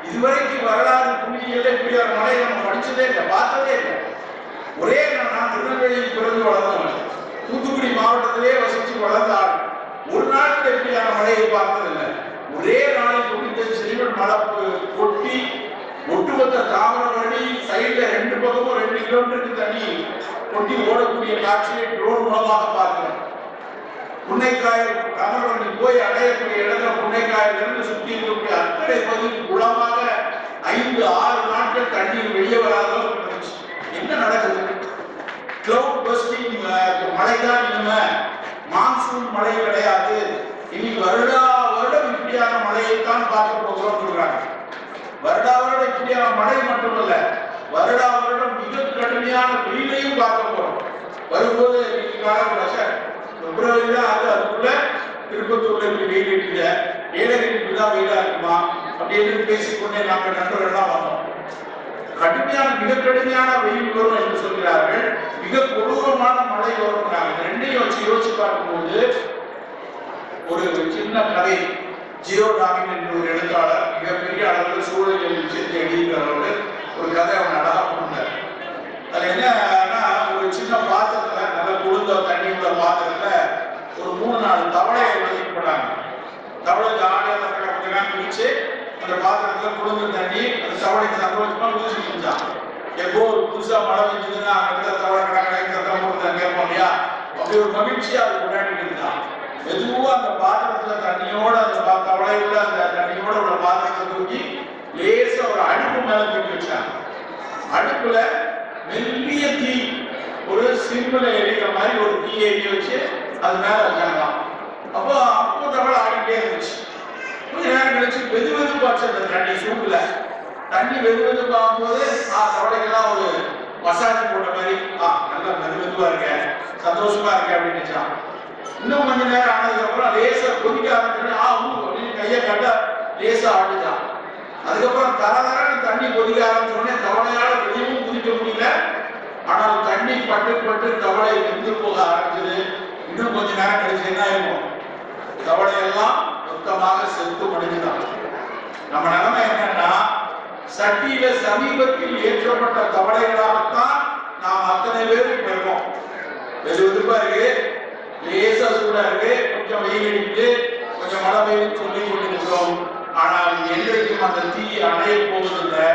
இதுவரைக்கும் வரலாறு புள்ளியில இப்படியான மழையை நம்ம படிச்சதே இல்லை, பார்த்ததே இல்லை. ஒரே நான் திருநெல்வேலியில் பிறந்து வளர்ந்தவன், தூத்துக்குடி மாவட்டத்திலே வசிச்சு வளர்ந்தாள். ஒரு நாள் எப்படியான மழையை பார்த்ததில்லை. ஒரே நாளில் 95 சென்டிமீட்டர் மழை கொட்டி ஒட்டுமொத்த தாமிரபரணி சைட்ல 2 பக்கமும் 2 கிலோமீட்டருக்கு தண்ணி கொட்டி ஓடக்கூடிய காட்சியை ட்ரோன் மூலமாக பார்க்கிறோம். புன்னைக்காயல் தாமிரபரணி போய் அடையக்கூடிய இடத்துல புன்னைக்காயல் இருந்து சுற்றி இருக்கக்கூடிய அத்தனை பகுதி குளமாக 5-6 நாட்கள் தண்ணீர் வெளியே வராத என்ன நடக்குது? கிளவுட் பஸ்டிங் மழைதான் இனிமே, மான்சூன் மழை கிடையாது. இனி வருடா வருடம் இப்படியான மழையைத்தான் பார்க்க போகிறோம் சொல்றாங்க. வருடா வருடம் இப்படியான மழை மட்டுமல்ல, வருடா வருடம் மிக கடுமையான வெயிலையும் பார்க்க போறோம். வரும்போது பிப்ரவரி தான் அதுக்குள்ள திருப்பத்தூர்ல இப்படி வெயில் இருக்குது, ஏழகிரி இப்படிதான் வெயிலா இருக்குமா அப்படின்னு பேசிக்கொண்டே நாங்கள் நண்பர்கள்லாம் வந்தோம். கடுமையான மிக கடுமையான வெயில் வரும் என்று சொல்கிறார்கள், மிக கொடூரமான மழை வரும். ரெண்டையும் வச்சு யோசிச்சு பார்க்கும்போது ஒரு சின்ன கதை, ஜியோ டாமின் என்ற ஒரு எழுத்தாளர் மிகப்பெரிய அளவில் சூழலியல் விஷயத்தை எழுதிக்கிறவர் ஒரு கதை அவன் அழகா கொடுத்தார். அது என்னன்னா, ஒரு சின்ன பாத்திரத்துல நல்ல குளிர்ந்த தண்ணி உள்ள பாத்திரத்துல ஒரு 3-4 தவளையை வளர்க்கப்படாங்க. தவளை ஜாலியாக குளிச்சு அந்த பாத்திரத்துல குளிர்ந்த தண்ணி அந்த தவளைக்கு சந்தோஷமா ஊசி செஞ்சான். எப்போ புதுசா மழை பெஞ்சதுன்னா அங்க தவளை கடற்கரை கேட்போம் இல்லையா, அப்படி ஒரு மகிழ்ச்சியா அது கொண்டாடிட்டு இருந்தான். மெதுவா அந்த பாத்திரத்துல தண்ணியோட அந்த தவளையோட அந்த தண்ணியோட உள்ள பாத்திரத்தை தூக்கி லேசா ஒரு அடுப்பு மேல தூக்கி வச்சாங்க. அடுப்புல மெல்லிய தீ, ஒரு சிம்பிள எரிக்கிற மாதிரி ஒரு தீ எரிய வச்சு அது மேல வச்சாங்களாம். அப்போ தவளை ஆடிட்டே இருந்துச்சு. கொஞ்ச நேரம் கழிச்சு வெது வெதுப்பாச்சு அந்த தண்ணி சூட்டுல. தண்ணி வெது வெதுப்பாகும் போது தவளைக்கெல்லாம் ஒரு மசாஜ் போட்ட மாதிரி நல்லா வெது வெதுவா இருக்க, சந்தோஷமா இருக்க அப்படின்னு நினைச்சான். இன்னும் கொஞ்ச நேரம் ஆனதுக்கு அப்புறம் லேசா கொதிக்க ஆரம்பிச்சு கையை கட்ட லேசா ஆடிச்சான். அதுக்கப்புறம் தரதரன்னு தண்ணி கொதிக்க ஆரம்பிச்சோடனே தவளையால வெளியும் குதிக்க முடியல. ஆனால் தண்ணி பட்டு பட்டு தவளை வெந்து போக ஆரம்பிச்சது. இன்னும் கொஞ்ச நேரம் கழிச்சு என்ன இருக்கும், தவளையெல்லாம் மொத்தமாக செத்து முடிஞ்சுதான். நம்ம நிலைமை என்னன்னா, சட்டியில சமீபத்தில் ஏற்றப்பட்ட தவளைகளாகத்தான் நாம் அத்தனை பேரும் பெறுவோம். வெது வெதுப்பா இருக்கு, லேசா சூடா இருக்கு, கொஞ்சம் வெயில் அடிக்குது, கொஞ்சம் மழை பெய்யுது சொல்லி கொண்டிருக்கிறோம். ஆனால் என்றைக்கும் அந்த தீ அணைய போவதில்லை,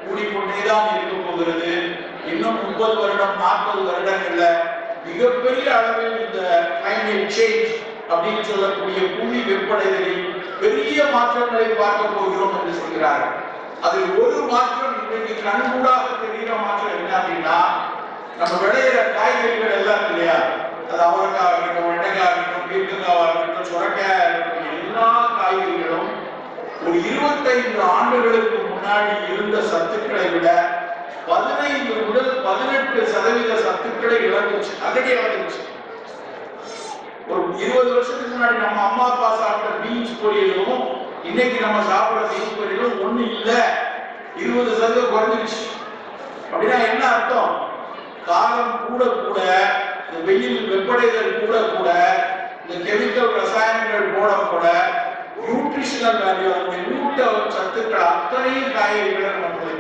கூடிக்கொண்டேதான் இருக்க போகிறது. இன்னும் 30 வருடம் 40 வருடங்கள்ல மிகப்பெரிய அளவில் இந்த கிளைமேட் சேஞ்ச் அப்படின்னு சொல்லக்கூடிய பூமி வெப்படைதலில் பெரிய மாற்றங்களை பார்க்க போகிறோம் என்று சொல்கிறார்கள். அதில் ஒரு மாற்றம் இன்றைக்கு கண்கூடாக தெரிகிற மாற்றம் என்ன அப்படின்னா, நம்ம விளையிற காய்கறிகள் எல்லாம் இல்லையா, அது அவரைக்காய் இருக்கட்டும், வெண்டைக்காய் இருக்கட்டும், பீர்க்கங்காய் இருக்கட்டும், சுரக்காய் இருக்கட்டும், எல்லா காய்கறிகளும் ஒரு 25 ஆண்டுகளுக்கு முன்னாடி இருந்த சத்துக்களை விட 15 முதல் 18% சத்துக்களை இழந்துச்சு, அகடி இழந்துச்சு. ஒரு 20 வருஷத்துக்கு முன்னாடி நம்ம அம்மா அப்பா சாப்பிட்ட பீன்ஸ் பொரியலும் இன்னைக்கு நம்ம சாப்பிடுற பீன்ஸ் பொரியலும் ஒண்ணு இல்ல, 20% குறைஞ்சிருச்சு. அப்படின்னா என்ன அர்த்தம்? காலம் கூட கூட, இந்த வெயில் வெப்படைதல் கூட கூட, இந்த கெமிக்கல் ரசாயனங்கள் போட கூட நியூட்ரிஷனல் வேல்யூ, ஊட்ட சத்துக்கள் அத்தனையும் காய்கறிகளை நம்ம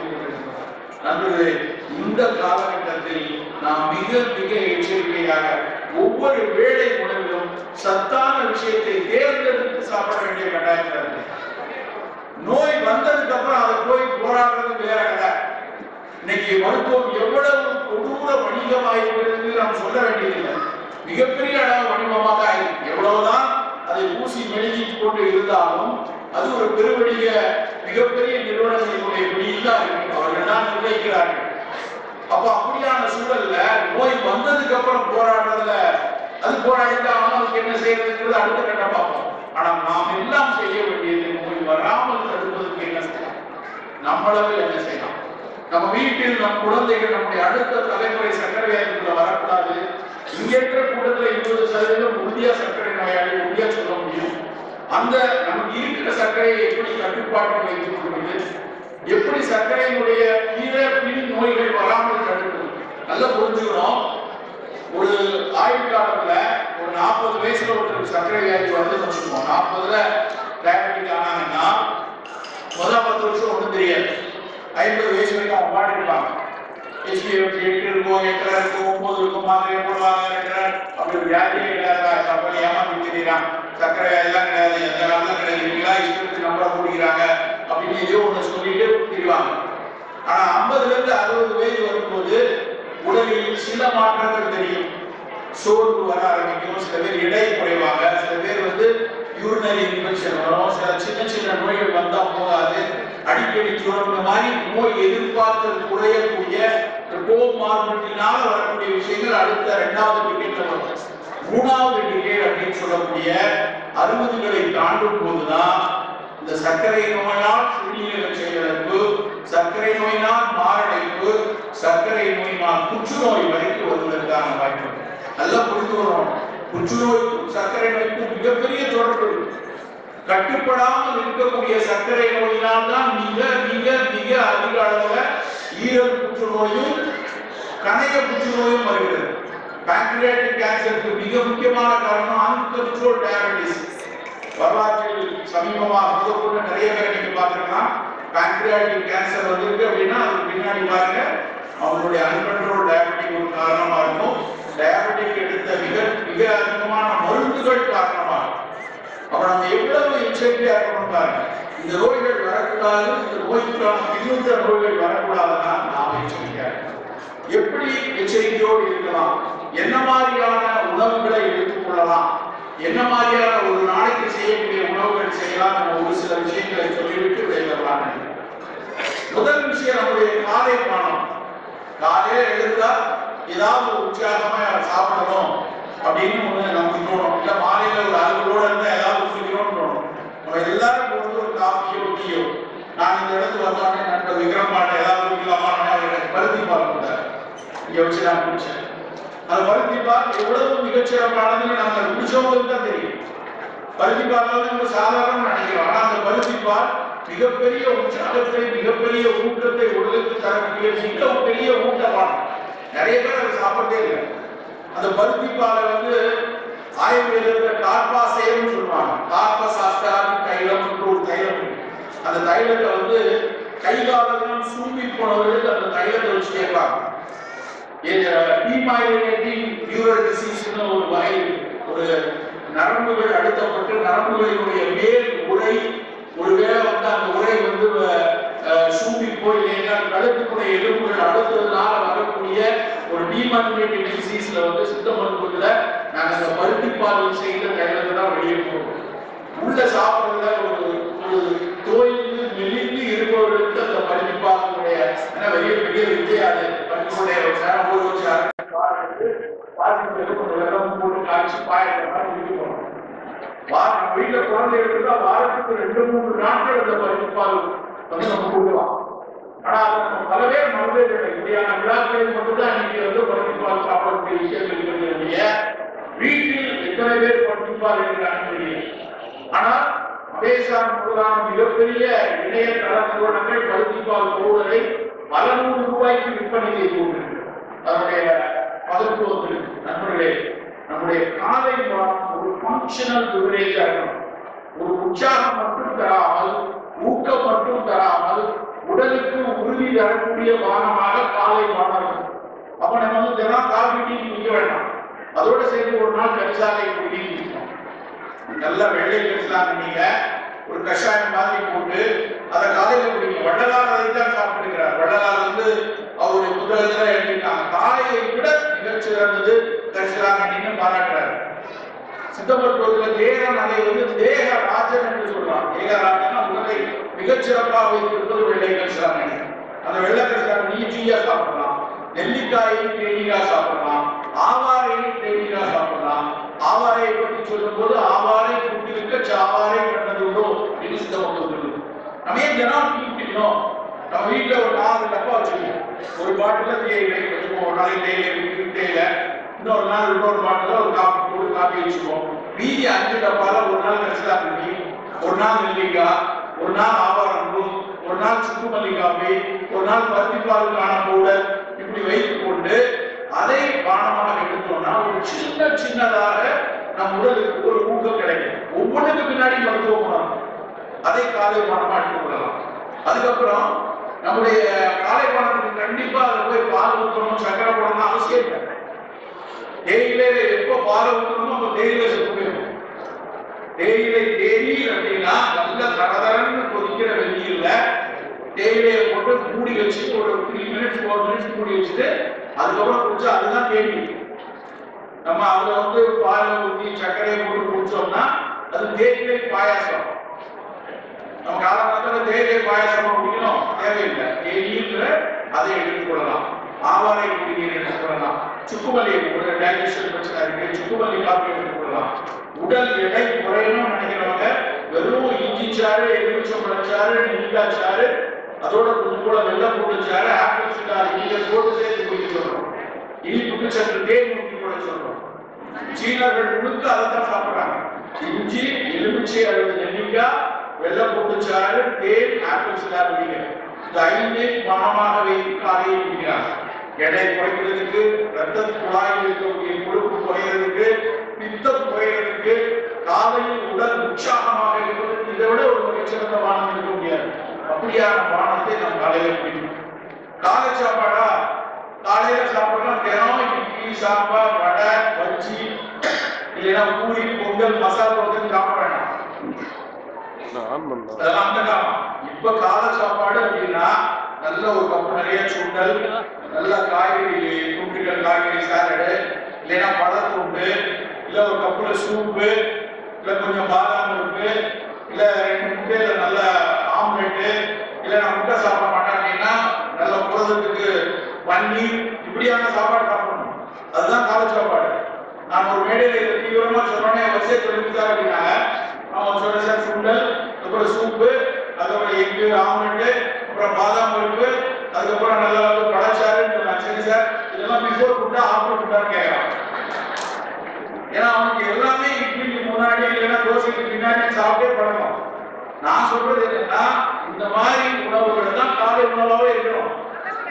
நண்பர்களே, இந்த காலகட்டத்தில் நாம் மிக மிக எச்சரிக்கையாக ஒவ்வொரு வேளை உணவிலும் சத்தான விஷயத்தை தேர்ந்தெடுத்து சாப்பிட வேண்டிய கட்டாயத்தில். நோய் வந்ததுக்கு அப்புறம் அதை போய் போராடுறது வேற கதை. இன்னைக்கு மருத்துவம் எவ்வளவு கொடூர வணிகமாயிருக்கிறது நாம் சொல்ல வேண்டியதில்லை, மிகப்பெரிய அளவு வணிகமாக ஆயிருக்கு. எவ்வளவுதான் அதை ஊசி மெழுகிக் கொண்டு இருந்தாலும் அது ஒரு பெருவெளிய மிகப்பெரிய நிறுவனங்களுடைய வெளியில்தான் இருக்கு, அவர்கள் தான் நிர்ணயிக்கிறார்கள். அப்ப அப்படியான சூழல்ல நோய் வந்ததுக்கு அப்புறம் போராடுறதுல அது போராடிட்டு அவனுக்கு என்ன செய்யறதுங்கிறது அடுத்த கட்டம் பார்ப்போம். ஆனா நாம் எல்லாம் செய்ய வேண்டியது நோய் வராமல் தடுப்பதற்கு என்ன செய்யலாம், நம்மளவில் என்ன செய்யலாம். நம்ம வீட்டில் நம் குழந்தைகள், நம்முடைய அடுத்த தலைமுறை சர்க்கரை வியாதிக்குள்ள வரக்கூடாது. இங்கேற்ற கூட்டத்தில் 20% உறுதியா சர்க்கரை நோயாளி உறுதியா சொல்ல முடியும். அந்த நமக்கு இருக்கிற சர்க்கரையை எப்படி கட்டுப்பாட்டில் வைத்துக் கொள்வது, எப்படி சர்க்கரையினுடைய பின் நோய்கள் வராமல் தடுப்பது நல்லா புரிஞ்சுக்கணும். ஒரு ஆயுள் காலத்துல ஒரு 40 வயசுல ஒருத்தருக்கு சர்க்கரை வியாதி வந்து வச்சுக்கோம், 40ல டயபெட்டிக் ஆனாங்கன்னா முதல் 10 வருஷம் ஒன்றும் தெரியாது. 50 வயசு வரைக்கும் அவங்க பாடிருப்பாங்க. HbA1c 8 இருக்கும், 8 இருக்கும், 9 இருக்கும், மாத்திரையை போடுவாங்க, 2 அப்படி வியாதியே கிடையாது. அப்படி ஏமாத்தி தெரியுறான், சர்க்கரை வியாதிலாம் கிடையாது, எந்த காலம் கிடையாது, இல்லைங்களா இஷ்டத்துக்கு நம்பரை கூடிக்கிறாங்க அப்படின்னு ஏதோ ஒன்று சொல்லிட்டு தெரிவாங்க. ஆனா 50ல இருந்து 60 வயது வரும்போது உடலில் சில மாற்றங்கள் தெரியும். சோர்வு வர ஆரம்பிக்கும், சில பேர் எடை குறைவாங்க, சில பேர் யூரினரி இன்ஃபெக்ஷன் வரும், சில சின்ன சின்ன நோய்கள் வந்தா போகாது, அடிக்கடி ஜுரம், இந்த மாதிரி நோய் எதிர்பார்த்தது குறையக்கூடிய கோமார்பிட்டினால வரக்கூடிய விஷயங்கள் அடுத்த 2வது டிக்கெட்ல வரும். 3வது டிக்கெட் அப்படின்னு சொல்லக்கூடிய 60களை தாண்டும் போதுதான் இந்த சர்க்கரை நோயால் சிறுநீரக செயலிழப்பு, சர்க்கரை நோயினால் மாரடைப்பு, சர்க்கரை நோயினால் புற்றுநோய் வரைக்கும் வருவதற்கான வாய்ப்பு. நல்லா புரிந்து வரணும், புற்றுநோய்க்கும் சர்க்கரை நோய்க்கும் மிகப்பெரிய தொடர்பு. கட்டுப்படாமல் இருக்கக்கூடிய சர்க்கரை நோயினால் தான் மிக மிக மிக அதிக அளவுல ஈரல் புற்றுநோயும் கணைய புற்றுநோயும் வருகிறது. பேங்க்ரியாட்டிக் கேன்சருக்கு மிக முக்கியமான காரணம் அன்கண்ட்ரோல் டயபெட்டிஸ். வரலாற்றில் சமீபமாக முதற்கொண்டு நிறைய பேர் நீங்க பார்த்துக்கலாம், பேங்க்ரியாட்டிக் கேன்சர் வந்திருக்கு அப்படின்னா அதுக்கு பின்னாடி பாருங்க அவங்களுடைய அன்கண்ட்ரோல் டயபெட்டிக் ஒரு காரணமா இருக்கும். டயபெட்டிக் எடுத்த மிக மிக அதிகமான மருந்துகள் காரணமாக. அப்ப நம்ம எவ்வளவு எச்சரிக்கையா இருக்கணும் பாருங்க. இந்த நோய்கள் வரக்கூடாது, இந்த நோய்க்கான பின்னூட்ட நோய்கள் வரக்கூடாதுன்னா நாம் எச்சரிக்கையா இருக்கணும். எப்படி எச்சரிக்கையோடு இருக்கலாம், என்ன மாதிரியான உணவுகளை எடுத்துக் கொள்ளலாம், என்ன மாதிரியான ஒரு நாளைக்கு செய்யக்கூடிய உணவுகள் செய்யலாம், நம்ம ஒரு சில விஷயங்களை சொல்லிவிட்டு விளையாடலாம். முதல் விஷயம் நம்முடைய காலை பானம். காலையில எழுந்தா ஏதாவது உற்சாகமா சாப்பிடணும் அப்படின்னு ஒண்ணு நமக்கு தோணும். இல்ல மாலையில ஒரு அலுவலோட இருந்தா ஏதாவது குடிக்கணும்னு தோணும். நம்ம எல்லாரும் ஒரு காஃபியோ டீயோ, நான் இந்த இடத்துக்கு வந்தோடனே நண்பர் விக்ரம் பாட்டை ஏதாவது குடிக்கலாமா, பருத்தி பால் கொடுத்தாரு, இங்க வச்சு நான் குடிச்சேன். அது பருத்தி பால் எவ்வளவு மிகச்சிறப்பானதுன்னு நம்ம குடிச்சவங்களுக்கு தான் தெரியும். பருத்தி பால் நம்ம சாதாரண நினைக்கிறோம், ஆனா அந்த பருத்தி பால் மிகப்பெரிய உற்சாகத்தை, மிகப்பெரிய ஊட்டத்தை உடலுக்கு தரக்கூடிய மிகப்பெரிய ஊட்டமான. நிறைய பேர் அதை சாப்பிட்டே இல்லை. அந்த பருத்தி பாலை ஆயுர்வேதத்துல கார்பாசேயம்னு சொல்லுவாங்க. கார்பசாஸ்திராதி தைலம் ஒரு தைலம். அந்த தைலத்தை கை காலெல்லாம் சூம்பி போனவர்களுக்கு அந்த தைலத்தை வச்சு கேட்பாங்க. டிமாயிலேட்டிங் நியூரல் டிசீஸ்னு ஒரு வகை, ஒரு நரம்புகள் அழுத்தப்பட்டு நரம்புகளினுடைய மேல் உரை ஒருவேளை வந்து அந்த உரை வந்து சூப்பி போய் இல்லைன்னா கழுத்துக்குடைய எலும்புகள் அழுத்ததுனால வரக்கூடிய ஒரு டீமார்கேட்டிவ் டிசீஸ்ல வந்து சித்த மருத்துவத்துல நாங்கள் அந்த பருத்திப்பால் செய்த கையில தான் வெளியே போகிறோம். உள்ள சாப்பிடுறதுல ஒரு தோய்ந்து மெலிந்து இருப்பவர்களுக்கு அந்த பருத்திப்பாலுடைய வெளியே பெரிய வித்தையாது பருத்தினுடைய ஒரு போட்டு காய்ச்சி பாயெல்லாம் போனோம். வீட்டுல குழந்தைகள் இருந்தா வாரத்துக்கு 2-3 நாட்கள் அந்த பருத்திப்பால் வந்து நம்ம கொடுக்கலாம். ஆனா நம்ம பல பேர் மருந்துகள் இப்படியான விழாக்களில் மட்டும்தான் இன்னைக்கு வந்து பருத்திப்பால் சாப்பிடக்கூடிய விஷயங்கள் இருக்கிறது. வீட்டில் எத்தனை பேர் பருத்திப்பால் இருக்கிறாங்க தெரியல. ஆனா அமேசான் முதலான மிகப்பெரிய இணையதள நிறுவனங்கள் பருத்திப்பால் பவுடரை பல நூறு ரூபாய்க்கு விற்பனை செய்து கொண்டிருக்கிறது. அதனுடைய மகத்துவத்திற்கு நண்பர்களே, நம்முடைய காலை ஒரு ஃபங்க்ஷனல் பிரிவிலேஜா இருக்கணும். ஒரு உற்சாகம் மட்டும் தராமல், ஊக்கம் மட்டும் தராமல், உடலுக்கு உறுதி தரக்கூடிய பானமாக காலை பானம். அப்ப நம்ம வந்து தினம் காஃபி டீ குடிக்க வேண்டாம். அதோட சேர்த்து ஒரு நாள் கரிசாலை குடிக்கணும். நல்லா வெள்ளை கரிசலாங்க நீங்க ஒரு கஷாயம் மாதிரி போட்டு அதை காலையில குடிக்கணும். வள்ளலார் அதை தான் சாப்பிட்டுருக்கிறார். வள்ளலார் வந்து அவருடைய புத்தகத்துல எழுதிட்டாங்க, காலையை விட மிகச்சிறந்தது கரிசலாங்க பாராட்டுறாரு. சித்த மருத்துவத்தில் தேகன் அதை வந்து தேக ராஜன் என்று சொல்றாங்க. தேகராஜன் உடலை மிகச்சிறப்பாக வைத்திருப்பது வெள்ளை கரிசலாங்க. அந்த வெள்ளை கரிசலாங்க ஈஸியா சாப்பிடலாம். நெல்லிக்காயை தேனீரா சாப்பிடலாம், ஆவாரையை தேனீரா சாப்பிடலாம். ஆவாரையை பற்றி சொல்லும் போது ஆவாரை குட்டிருக்க சாவாரை கண்டதுண்டோ என்று சித்த மருத்துவம். நம்ம ஏன் தினம் குடிக்கணும்? நம்ம வீட்டுல ஒரு 4 டப்பா வச்சுக்கோம். ஒரு பாட்டில தேயிலை வச்சுக்கோம், ஒரு நாளைக்கு தேயிலை, இன்னொரு நாள் இன்னொரு பாட்டில ஒரு காப்பி வச்சுக்கோம். மீதி 5 டப்பால ஒரு நாள் கரிசலா குடி, ஒரு நாள் நெல்லிக்காய், ஒரு நாள் ஆவாரம்பூ, ஒரு நாள் சுக்குமல்லி காப்பி, ஒரு நாள் பருத்திப்பாலுக்கான பவுடர், இப்படி வைத்துக் கொண்டு அதை பானமாக எடுத்தோம்னா ஒரு சின்னதாக நம் உடலுக்கு ஒரு ஊக்கம் கிடைக்கும். ஒவ்வொன்றுக்கு பின்னாடி மருத்துவ குணம். அதை காலை பானமா எடுத்துக் கொள்ளலாம். அதுக்கப்புறம் நம்முடைய காலை பானத்துக்கு கண்டிப்பா அதை போய் பால் ஊற்றணும், சக்கரை போடணும் அவசியம் இல்லை. தேயிலை எப்போ பால் ஊற்றணுமோ அப்போ தேயிலை செத்து போயிடும். தேயிலை தேநீர் அப்படின்னா நல்ல தரதரன்னு கொதிக்கிற வெந்நீர்ல தேயிலையை போட்டு மூடி வச்சு ஒரு 3 மினிட்ஸ் 4 மினிட்ஸ் மூடி வச்சுட்டு அதுக்கப்புறம் குடிச்சா அதுதான் தேநீர். நம்ம அதுல வந்து பால் ஊற்றி சர்க்கரையை போட்டு குடிச்சோம்னா அது தேயிலை பாயாசம். நம்ம காலகாலத்தில் தேயிலை பாயாசம் குடிக்கணும் தேவையில்லை. தேநீர்ல அதை எடுத்துக் கொள்ளலாம். ஆவாரை குடிநீர் எடுத்துக் கொள்ளலாம். சுக்குமல்லி ஒரு டைஜஷன் பிரச்சனை இருக்கு, சுக்குமல்லி காப்பி எடுத்துக் கொள்ளலாம். உடல் எடை குறையணும்னு நினைக்கிறவங்க வெறும் இஞ்சி சாறு, எலுமிச்சம்பழம் சாறு, நெல்லிக்காய் சாறு, அதோட கொஞ்சம் கூட வெள்ளம் போட்டு சாறு, ஆப்பிள் சாறு நீங்க போட்டு சேர்த்து குடிக்க சொல்றோம். இனிப்புக்கு சற்று தேன் ஊற்றி கூட சொல்றோம். சீனர்கள் முழுக்க அதை தான் சாப்பிடுறாங்க. இஞ்சி, எலுமிச்சை அல்லது நெல்லிக்காய், வெள்ளம் போட்டு சாறு, தேன், ஆப்பிள் சாறு நீங்க இந்த 5 மனமாக வைத்து காலையை குடிக்கிறாங்க. எடை குறைக்கிறதுக்கு, ரத்த குழாயில் இருக்கக்கூடிய கொழுப்பு குறைகிறதுக்கு, பித்தம் குறைகிறதுக்கு, காலையில் உடல் உற்சாகமாக இருப்பதற்கு இதை விட ஒரு மிகச்சிறந்த பானம் இருக்க முடியாது. அப்படியான பானத்தை நாம் காலையில குடிக்கணும். காலை சாப்பாடா காலையில சாப்பிடலாம். தினம் இட்லி, சாம்பார், வடை, பஜ்ஜி, இல்லைன்னா பூரி, பொங்கல், மசாலா பொங்கல் சாப்பிட வேண்டாம். இப்ப காலை சாப்பாடு அப்படின்னா நல்ல ஒரு கப்பு நிறைய சுண்டல், நல்ல காய்கறி துண்டுகள், காய்கறி சாலடு, இல்லைன்னா பழத்துண்டு, இல்ல ஒரு கப்புல சூப்பு, இல்ல கொஞ்சம் பாதாம் பருப்பு, இல்ல 2 முட்டையில நல்ல ஆம்லெட்டு, இல்ல நான் முட்டை சாப்பிட மாட்டேன் அப்படின்னா நல்ல புரதத்துக்கு பன்னீர், இப்படியான சாப்பாடு சாப்பிடணும். அதுதான் காலை சாப்பாடு. நான் ஒரு மேடையில தீவிரமா சொன்னோன்னே வரிசை சொல்லிட்டார் அப்படின்னா அவன் சொல்ற சார் சுண்டல், அப்புறம் சூப்பு, அதுக்கப்புறம் எக்கு, ஆம்லெட்டு, அப்புறம் பாதாம் பருப்பு, அதுக்கப்புறம் நல்லா பழச்சாருன்னு சொன்னாங்க. சரி சார், இதெல்லாம் பிஃபோர் ஃபுட்டா ஆஃப்டர் ஃபுட்டான்னு கேட்கலாம். ஏன்னா அவனுக்கு எல்லாமே இட்லிக்கு முன்னாடி இல்லைன்னா தோசைக்கு பின்னாடி சாப்பிட்டே பழக்கம். நான் சொல்றது என்னன்னா இந்த மாதிரி உணவுகள் தான் காலை உணவாகவே இருக்கணும்.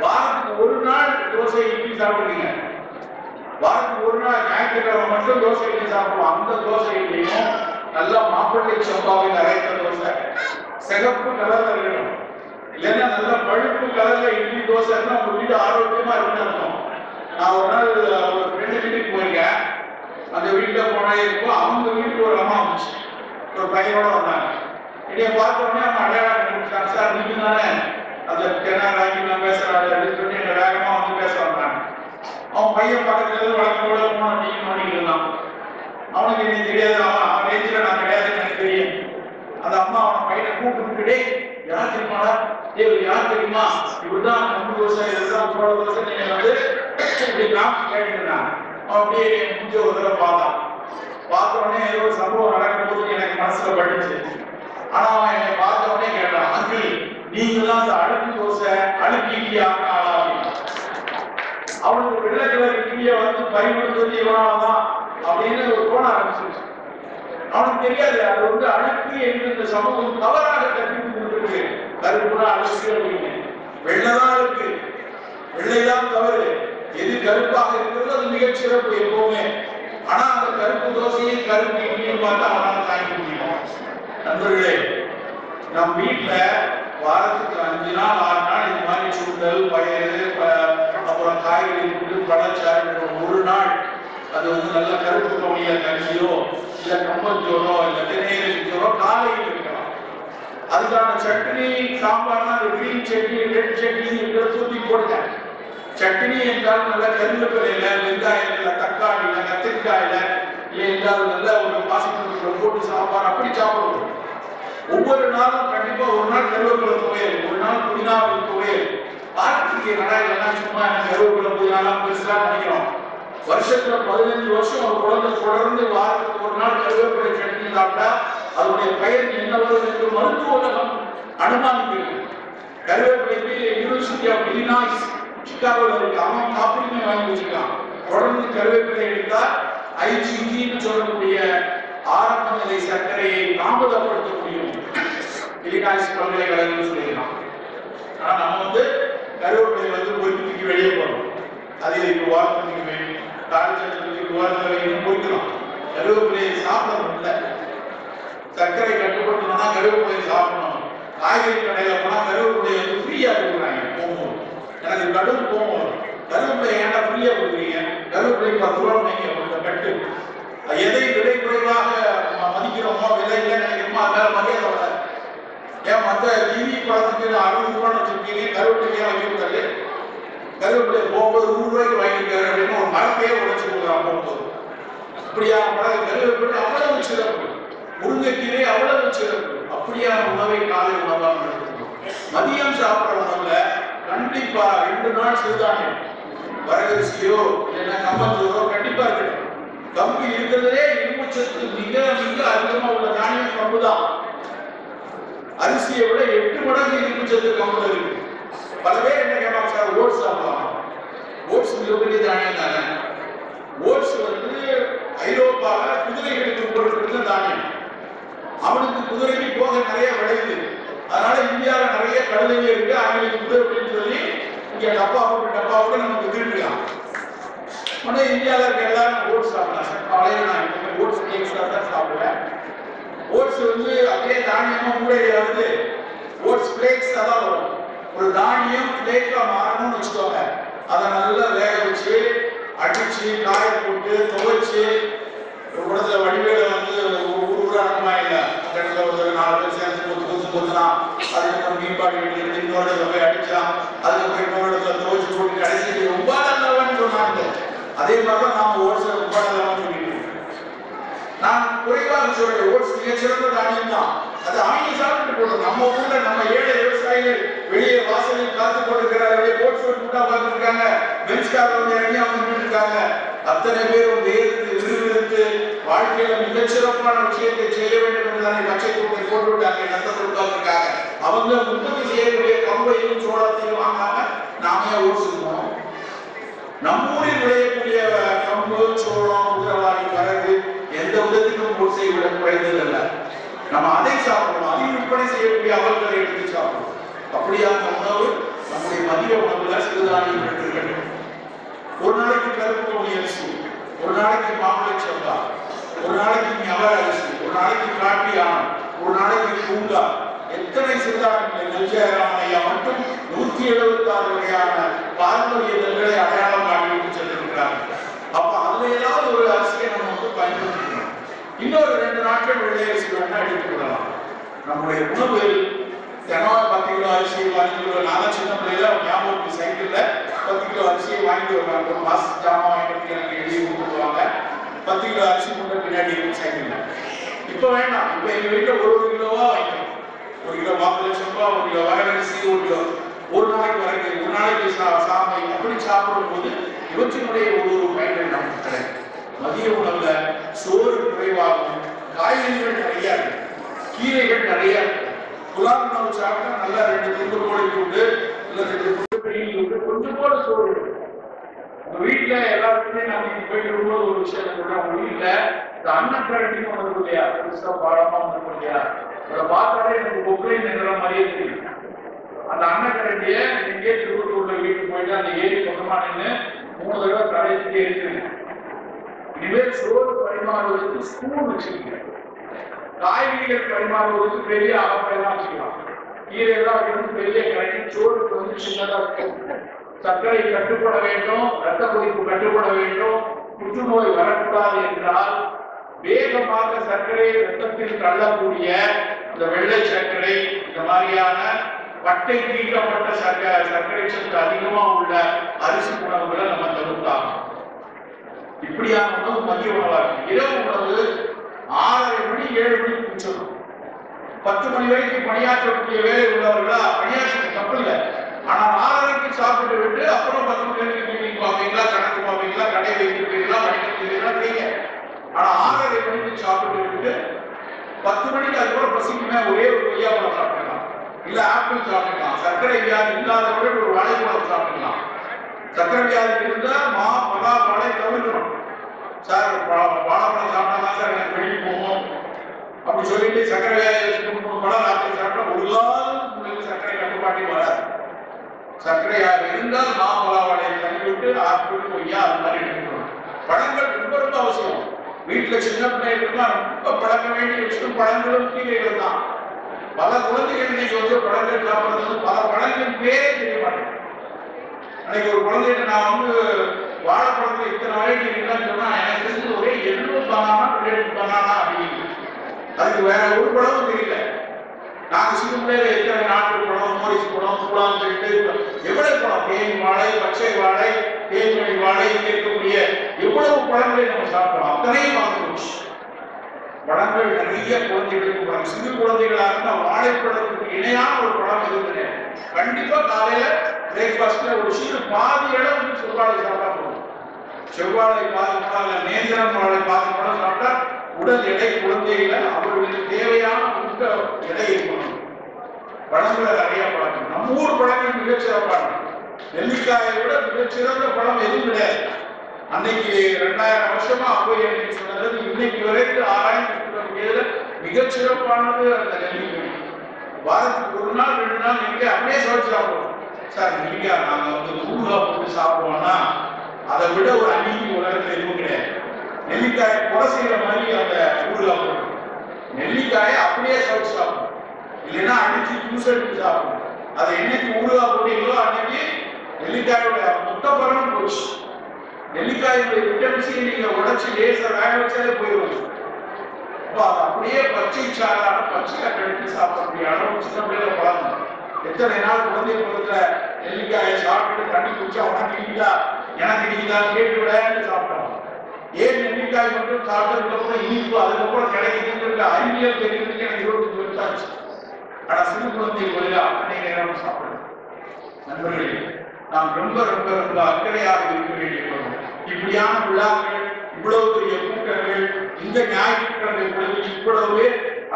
வாரத்துக்கு ஒரு நாள் தோசை இட்லி சாப்பிடுவீங்க. வாரத்துக்கு ஒரு நாள் ஞாயிற்றுக்கிழமை மட்டும் தோசை இட்லி சாப்பிடுவோம். அந்த தோசை இட்லியும் நல்ல மாப்பிள்ளை சம்பாவில் அரைத்த தோசை, சிகப்பு கலர்ல இருக்கணும். இல்லைன்னா நல்ல பழுப்பு கலர்ல இட்லி தோசை உங்க வீடு ஆரோக்கியமா இருக்கணும். நான் ஒரு நாள் ஒரு ஃப்ரெண்டு வீட்டுக்கு போயிருக்கேன். அந்த வீட்டுல போனா இருக்கும். அவங்க வீட்டுக்கு ஒரு அம்மா வந்துச்சு, ஒரு பையனோட வந்தாங்க. என்னைய பார்த்த உடனே அவங்க அடையாளம் கண்டுபிடிச்சாங்க. சார் நீங்க தானே அந்த தென்னாராக்கி நான் பேசுறாரு அப்படின்னு சொல்லி என்ன வேகமா வந்து பேச வந்தாங்க. அவன் பையன் பக்கத்துல இருந்து வழக்கம் போல போன அப்படின்னு பண்ணிட்டு இருந்தான். அவனுக்கு எனக்கு தெரியாது, அவன் ரேஞ்சில நான் கிடையாதுன்னு எனக்கு தெரியும். அந்த அம்மா அவன் பையனை கூப்பிட்டுக்கிட்டே, யார் தெரியுமாடா, யார் தெரியுமா, இவருதான் கம்பு தோசை, இதுதான் சோழ தோசை, நீங்க வந்து இப்படி காப்பி கேட்டுருந்தாங்க. அவன் அப்படியே முடிஞ்ச ஒரு தடவை பார்த்தான். பார்த்த உடனே ஏதோ ஒரு சம்பவம் நடக்கும் போது எனக்கு மனசுல பட்டுச்சு. ஆனா அவன் என்னை பார்த்த உடனே கேட்டான், அங்கிள் நீங்க தான் அந்த அழுக்கு தோசை அழுக்கு இட்லி ஆனா அவனுக்கு வெள்ளை கலர் இட்லியை வந்து பரிமாறுறது இவனாலதான் அப்படின்னு ஒரு தோண ஆரம்பிச்சிருச்சு. அவனுக்கு தெரியாது அது வந்து அழுக்கு என்று இந்த சமூகம் தவறாக கற்பித்து கொடுத்துருக்கு. கருப்புனா அழுக்கு அப்படின்னு, வெள்ளைதான் இருக்கு, வெள்ளைதான் தவறு, எது கருப்பாக இருக்கிறது அது மிகச் சிறப்பு எப்பவுமே. ஆனா அந்த கருப்பு தோசையை கருப்பு இட்லியும் பார்த்து அவனால தாங்கி முடியும். நண்பர்களே, நம் வீட்டுல வாரத்துக்கு 5 நாள் 6 நாள் இந்த மாதிரி சுண்டல், பயறு, அப்புறம் காய்கறி போட்டு பழச்சாறு, ஒரு நாள் அது வந்து நல்ல கருப்பு கவுனிய கஞ்சியோ இல்ல கம்பஞ்சோரோ இல்ல திணையோ காலையில் இருக்கலாம். அதுக்கான சட்னி சாம்பார்னா அந்த கிரீன் சட்னி ரெட் சட்னி இருக்கிற தூக்கி போடுங்க. சட்னி என்றால் நல்ல கருவேப்பிலையில, வெங்காயத்துல, தக்காளியில, கத்திரிக்காயில இல்லை என்றால் நல்ல ஒரு பாசிப்பருப்புல போட்டு சாம்பார் அப்படி சாப்பிடுவோம். ஒவ்வொரு நாளும் கண்டிப்பா ஒரு நாள் கருவேப்பிலை துவையல், ஒரு நாள் புதினாவில் துவையல். வாரத்துக்கு நடாயெல்லாம் சும்மா கருவேப்பிலை புதினாலாம் பெருசா நினைக்கிறோம். வருஷத்துல 15 வருஷம் ஒரு குழந்தை தொடர்ந்து வாரத்துக்கு ஒரு நாள் கருவேப்பிலை சட்னி சாப்பிட்டா அதனுடைய பயன் என்ன வரும் என்று மருத்துவ உலகம் அனுமானிக்கிறது. கருவேப்பிலைக்கு யூனிவர்சிட்டி ஆஃப் இல்லினாய்ஸ் சிகாகோல இருக்கு, அவன் காப்புரிமை வாங்கி வச்சிருக்கான். தொடர்ந்து கருவேப்பிலை எடுத்தா ஐஜின்னு சொல்லக்கூடிய ஆரம்ப நிலை சர்க்கரையை தாமதப்படுத்த முடியும். இல்லினாய்ஸ் பல்கலைக்கழகம் சொல்லியிருக்கான். ஆனா நம்ம வந்து கருவேப்பிலை வந்து பொறுத்துக்கு வெளியே போறோம். அது இதுக்கு வாரத்துக்கு வேணும், காய்ச்சலுக்கு வாரத்தில் பொறுக்கிறோம். கருவேப்பிலையை சாப்பிடணும் இல்லை, சர்க்கரை கட்டுப்படுத்தணும்னா கருவேப்பிலையை சாப்பிடணும். காய்கறி கடையில போனா கருவேப்பிலையை வந்து ஃப்ரீயா கொடுக்குறாங்க. போகும்போது எனக்கு கடும் போகும், கருவேப்பிலை ஏன்டா ஃப்ரீயா கொடுக்குறீங்க, கருவேப்பிலை 10 ரூபா நீங்க கட்டு. எதை விலை குறைவாக மதிக்கிறோமோ, விலை இல்லை நினைக்கிறோமோ அதனால மரியாதை வராது. ஏன் மற்ற டிவி படத்துக்கு 60 ரூபான்னு வச்சிருக்கீங்க, கருவேப்பிலையே வைக்கிறது, கருவேப்பிலை போகும்போது 100 ரூபாய்க்கு வாங்கியிருக்காரு அப்படின்னு ஒரு மரத்தையே உடைச்சு கொடுக்குறான் போகும்போது. அப்படியான படம் கருவேப்பிலை அவ்வளவு சிறப்பு, முருங்கைக்கீரை அவ்வளவு சிறப்பு. அப்படியான உணவை காலை உணவாக எடுத்துக்கணும். மதியம் சாப்பிட்ற உணவுல கண்டிப்பா 2 நாள் சிறுதானியம், வரகரிசியோ இல்லைன்னா கம்பஞ்சோரோ கண்டிப்பா இருக்கணும். கம்பு இருக்கிறதே இரும்புச்சத்து மிக மிக அதிகமா உள்ள தானியம் கம்பு தான். அரிசியை விட 8 மடங்கு இரும்புச்சத்து கம்புல இருக்கு. பல பேர் என்ன கேட்பாங்க, சார் ஓட்ஸ் சாப்பிடலாம். ஓட்ஸ் மிகப்பெரிய தானியம் தானே. ஓட்ஸ் வந்து ஐரோப்பாவில் குதிரைகளுக்கு பொருட்கள் தானியம். அவனுக்கு குதிரைக்கு போக நிறைய விளையுது, அதனால இந்தியாவில் நிறைய கழுதைங்க இருக்கு, அவங்களுக்கு குதிரை அப்படின்னு சொல்லி இங்க டப்பா போட்டு நமக்கு திருட்டுலாம். ஆனால் இந்தியாவில் இருக்க எல்லாரும் ஓட்ஸ் சாப்பிடலாம். சார் காலையில் நான் எப்பவுமே ஓட்ஸ் கேக்ஸ் தான் சாப்பிடுவேன். ஓட்ஸ் வந்து அப்படியே தானியமா மூளையில வந்து ஓட்ஸ் பிளேக்ஸ் தான் வரும். ஒரு தானியம் பிளேட்ல மாறணும்னு வச்சுக்கோங்க, அதை நல்லா வேக வச்சு அடிச்சு காய போட்டு துவைச்சு ஒரு இடத்துல வடிவேல வந்து உருவானமா இல்லை, அந்த இடத்துல ஒரு 4 பேர் சேர்ந்து கொத்துனா அதுக்கப்புறம் மீன்பாடு இன்னொரு இடத்துல போய் அடிச்சான், அதுக்கப்புறம் இன்னொரு இடத்துல துவைச்சு போட்டு கடைசி ரொம்ப நல்லவன்னு சொன்னாங்க. அதே மாதிரிதான் நாம ஓட்ஸ் ரொம்ப நல்லவன்னு சொல்லிட்டு நான் குறைவாக சொல்றேன். ஓட்ஸ் மிகச்சிறந்த தானியம் தான், அது அவங்க சாப்பிட்டு போடுறோம். நம்ம ஊர்ல நம்ம ஏழை விவசாயிகள் வெளியே வாசலில் காத்து போட்டுருக்கிறார்கள், ஓட்ஸ் கூட்டா பார்த்துருக்காங்க, பென்ஸ்கார்ல வந்து இறங்கி அவங்க இருக்காங்க. அத்தனை பேரும் வேர்த்து விறுவிறுத்து வாழ்க்கையில மிகச்சிறப்பான விஷயத்தை செய்ய வேண்டும் என்றுதானே பச்சை தூக்கை போட்டு விட்டாங்க, நஷ்டப்பட்டு பார்த்துருக்காங்க. அவங்க உற்பத்தி செய்யக்கூடிய கம்பையும் சோளத்தையும் வாங்காம நாமே ஓட்ஸ் இருக்கோம். நம்ம ஊரில் விளையக்கூடிய கம்பு, சோளம், குதிரவாளி, வரகு எந்த விதத்திலும் ஓட்ஸை விட குறைந்ததல்ல. நம்ம அதை சாப்பிடணும், அதை விற்பனை செய்யக்கூடிய அவல்களை எடுத்து சாப்பிடணும். அப்படியான உணவு நம்முடைய மதிய உணவுல சிறுதானியம் எடுத்துக்கணும். ஒரு நாளைக்கு கருப்பு கவுனி அரிசி, ஒரு நாளைக்கு மாம்பழ சம்பா, ஒரு நாளைக்கு ஞவர அரிசி, ஒரு நாளைக்கு காட்டி ஆணம், ஒரு நாளைக்கு பூங்கா, எத்தனை சிறுதானியங்கள். நெல்ஜராமையா மட்டும் 176 வகையான பாரம்பரிய நெல்களை அடையாளம் காட்டி சென்றிருக்கிறார்கள். அப்ப அதுல ஏதாவது ஒரு அரிசியை நம்ம பயன்படுத்திக்கணும். இன்னொரு 2 நாட்கள் வெள்ளை அரிசி வேணா எடுத்துக்கொள்ளலாம். நம்முடைய உணவு தினம் 10 கிலோ அரிசி 15 கிலோ, நான் சின்ன பிள்ளையில ஞாபகம் சைக்கிள்ல 10 கிலோ அரிசியை வாங்கிட்டு வருவாங்க. ஒரு மாசம் ஜாமான் வாங்கிட்டு எனக்கு எழுதி கொடுத்துருவாங்க. 10 கிலோ அரிசி முன்ன பின்னாடி சைக்கிள்ல. இப்ப வேண்டாம். இப்ப எங்க வீட்டுல 1 கிலோவா வாங்கிக்கணும். 1 கிலோ மாப்பிள்ளை சம்பா, 1 கிலோ வரகரிசி, 1 கிலோ ஒரு நாளைக்கு வரகு, ஒரு நாளைக்கு சாமை அப்படி சாப்பிடும் போது இவற்றினுடைய ஒரு பயன்கள் நமக்கு கிடையாது. மதிய உணவுல சோறு குறைவாகும், காய்கறிகள் நிறைய இருக்கு, கீரைகள் நிறைய இருக்கு. புலால் உணவு சாப்பிட்டா நல்லா 2 துண்டு கோழி துண்டு இல்ல 2 துண்டு கொஞ்சம் போல சோறு. உங்க வீட்டுல எல்லாருக்குமே நம்ம போயிட்டு இருக்கும்போது ஒரு விஷயம் சொல்றேன். உங்க வீட்டுல இந்த அன்னக்கரண்டின்னு ஒன்று இருக்கு இல்லையா, பெருசா பாடமா ஒன்று இருக்கு இல்லையா, அதை பார்த்தாலே எனக்கு பொக்கலை நின்ற மாதிரியே தெரியும். அந்த அன்னக்கரண்டிய எங்கே திருவள்ளூர்ல வீட்டுக்கு போயிட்டு அந்த ஏரி பக்கமா நின்று 3 தடவை கரைச்சிட்டே இருக்குங்க. இனிமேல் சோறு பரிமாறுவதற்கு ஸ்பூன் வச்சுக்கீங்க. காய்கறிகள் பரிமாறுவதற்கு பெரிய அகப்பையெல்லாம் வச்சுக்கலாம். கீரையெல்லாம் வைக்கிறது பெரிய கரண்டி, சோறுக்கு வந்து சின்னதா இருக்கும். சர்க்கரை கட்டுப்பட வேண்டும், ரத்த கொதிப்பு கட்டுப்பட வேண்டும், புற்றுநோய் வரக்கூடாது என்றால் வேகமாக சர்க்கரை ரத்தத்தில் தள்ளக்கூடிய இந்த வெள்ளை சர்க்கரை, இந்த மாதிரியான வட்டை தீட்டப்பட்ட சர்க்கரை சத்து அதிகமா உள்ள அரிசி உணவுகளை நம்ம தவிர்த்தாங்க. இப்படியான உணவு மதிய உணவா இருக்கு. இரவு உணவு 6:30 மணி 7 மணிக்கு குடிச்சிடணும். 10 மணி வரைக்கும் பணியாற்றக்கூடிய வேலை உள்ளவர்களா பணியாற்ற தப்பு இல்லை. ஆனா 6:30க்கு சாப்பிட்டு விட்டு அப்புறம் 10 மணி வரைக்கும் டிவி பார்ப்பீங்களா, கணக்கு பார்ப்பீங்களா, கடை வைக்கிறீங்களா, படிக்கிறீங்களா தெரியல. ஆனா 6:30 மணிக்கு சாப்பிட்டு விட்டு 10 மணிக்கு அதுக்கப்புறம் பசிக்குமே ஒரே ஒரு கொய்யாப்பழம் சாப்பிடலாம், இல்ல ஆப்பிள் சாப்பிடலாம். சர்க்கரை வியாதி இல்லாதவர்கள் ஒரு வாழைப்பழம் சாப்பிடலாம். சர்க்கரை வியாதி இருந்தா பலா வாழை தவிர்க்கணும். சார் வாழைப்பழம் சாப்பிட்டா சார் எனக்கு வெளியே போகும் அப்படி சொல்லிட்டு சர்க்கரை வியாதி 3 பழம் ஆப்பிள் சாப்பிட்டா ஒரு நாள் உங்களுக்கு சர்க்கரை கட்டுப்பாட்டில் வராது. சர்க்கரையாக இருந்தால் பலா வாழையை தள்ளிவிட்டு ஆப்பிள் கொய்யா அது மாதிரி எடுத்துக்கணும். பழங்கள் ரொம்ப ரொம்ப அவசியம். வீட்டுல சின்ன பிள்ளைகளுக்குலாம் ரொம்ப பழக்க வேண்டிய விஷயம் பழங்களும் கீரைகள் தான். பல குழந்தைகள் இன்னைக்கு வந்து பழங்கள் சாப்பிடுறது, பல பழங்கள் பேரே தெரிய மாட்டேன். அன்னைக்கு ஒரு குழந்தைகிட்ட நான் வந்து வாழைப்பழத்துல இத்தனை வெரைட்டி இருக்குன்னு சொன்னா எனக்கு தெரிஞ்சு ஒரே 7 பனானா 8 பனானா அப்படின்னு. அதுக்கு வேற ஒரு பழமும் தெரியல. நாங்க சின்ன பிள்ளையில எத்தனை நாட்டு பழம், மோரிஸ் பழம், பூலாம் சொல்லிட்டு எவ்வளவு பழம், தேன் வாழை, பச்சை வாழை, தேன்மணி வாழை, இருக்கக்கூடிய எவ்வளவு பழங்களை நம்ம சாப்பிட்டோம். அத்தனையும் மறந்து போச்சு. பழங்கள் நிறைய குழந்தைகளுக்கு பழம், சிறு குழந்தைகளா இருந்தா வாழைப்பழத்துக்கு இணையான ஒரு பழம் எதுவும் கிடையாது. கண்டிப்பா காலையில பிரேக்பாஸ்ட்ல ஒரு சிறு பாதி அளவுக்கு செவ்வாழை சாப்பிட்டா போதும். செவ்வாழை பாதி பழம் இல்ல நேந்திரம் வாழை பாதி பழம் சாப்பிட்டா உடல் எடை குழந்தைகள அவர்களுக்கு தேவையான உள்ள எடை இருக்கணும். பழங்களை நிறைய பழம். நம்ம ஊர் பழங்கள் மிகச்சிறப்பான நெல்லிக்காயை விட மிகச்சிறந்த பழம் எதுவும் கிடையாது. அன்னைக்கு 2000 வருஷமா அப்போது சொன்னது இன்னைக்கு வரைக்கும் ஆராய்ச்சி மிகச்சிறப்பானது அந்த நெல்லிக்காய். வாரத்துக்கு 1 நாள் 2 நாள் நீங்க அப்படியே சமைச்சு சாப்பிடுவோம். சார் நெல்லிக்காய் நாங்க வந்து ஊறுகாய் போட்டு சாப்பிடுவோம்னா அதை விட ஒரு அநீதி உலகத்தில் எதுவும் கிடையாது. நெல்லிக்காயை கொலை செய்யற மாதிரி அந்த ஊறுகாய் போட்டு நெல்லிக்காயை அப்படியே சமைச்சு சாப்பிடுவோம், இல்லைன்னா அடிச்சு ஜூஸ் எடுத்து சாப்பிடுவோம். அதை என்னைக்கு ஊறுகாய் போட்டீங்களோ அன்னைக்கு நெல்லிக்காயோட முட்டப்பழம் போச்சு. நெல்லிக்காயுடைய விட்டமின்சி நீங்க உடைச்சு லேசா வேக வச்சாலே போயிடும். அப்போ அது அப்படியே பச்சை சாரான பச்சையா கழித்து சாப்பிடக்கூடிய அளவு சின்ன பிள்ளைல பழகும். எத்தனை நாள் குழந்தை பருவத்துல நெல்லிக்காயை சாப்பிட்டு தண்ணி குடிச்சா உனக்கு இடிக்குதா எனக்கு இடிக்குதா கேட்டு விடான்னு சாப்பிட்டோம். ஏன் நெல்லிக்காய் மட்டும் சாப்பிட்டதுக்கு அப்புறம் இனிப்பு அதுக்கப்புறம் கிடைக்குதுன்னு அறிவியல் தெரிவித்து எனக்கு 25 வருஷம் ஆச்சு. ஆனா சிறு குழந்தை வழியா அத்தனை நேரம் சாப்பிடுது. நண்பர்களே, நாம் ரொம்ப ரொம்ப ரொம்ப அக்கறையாக இருக்க வேண்டிய இப்படியான விழாக்கள், இவ்வளவு பெரிய கூட்டங்கள், இந்த ஞாயிற்றுக்கிழமை பொழுது இவ்வளவு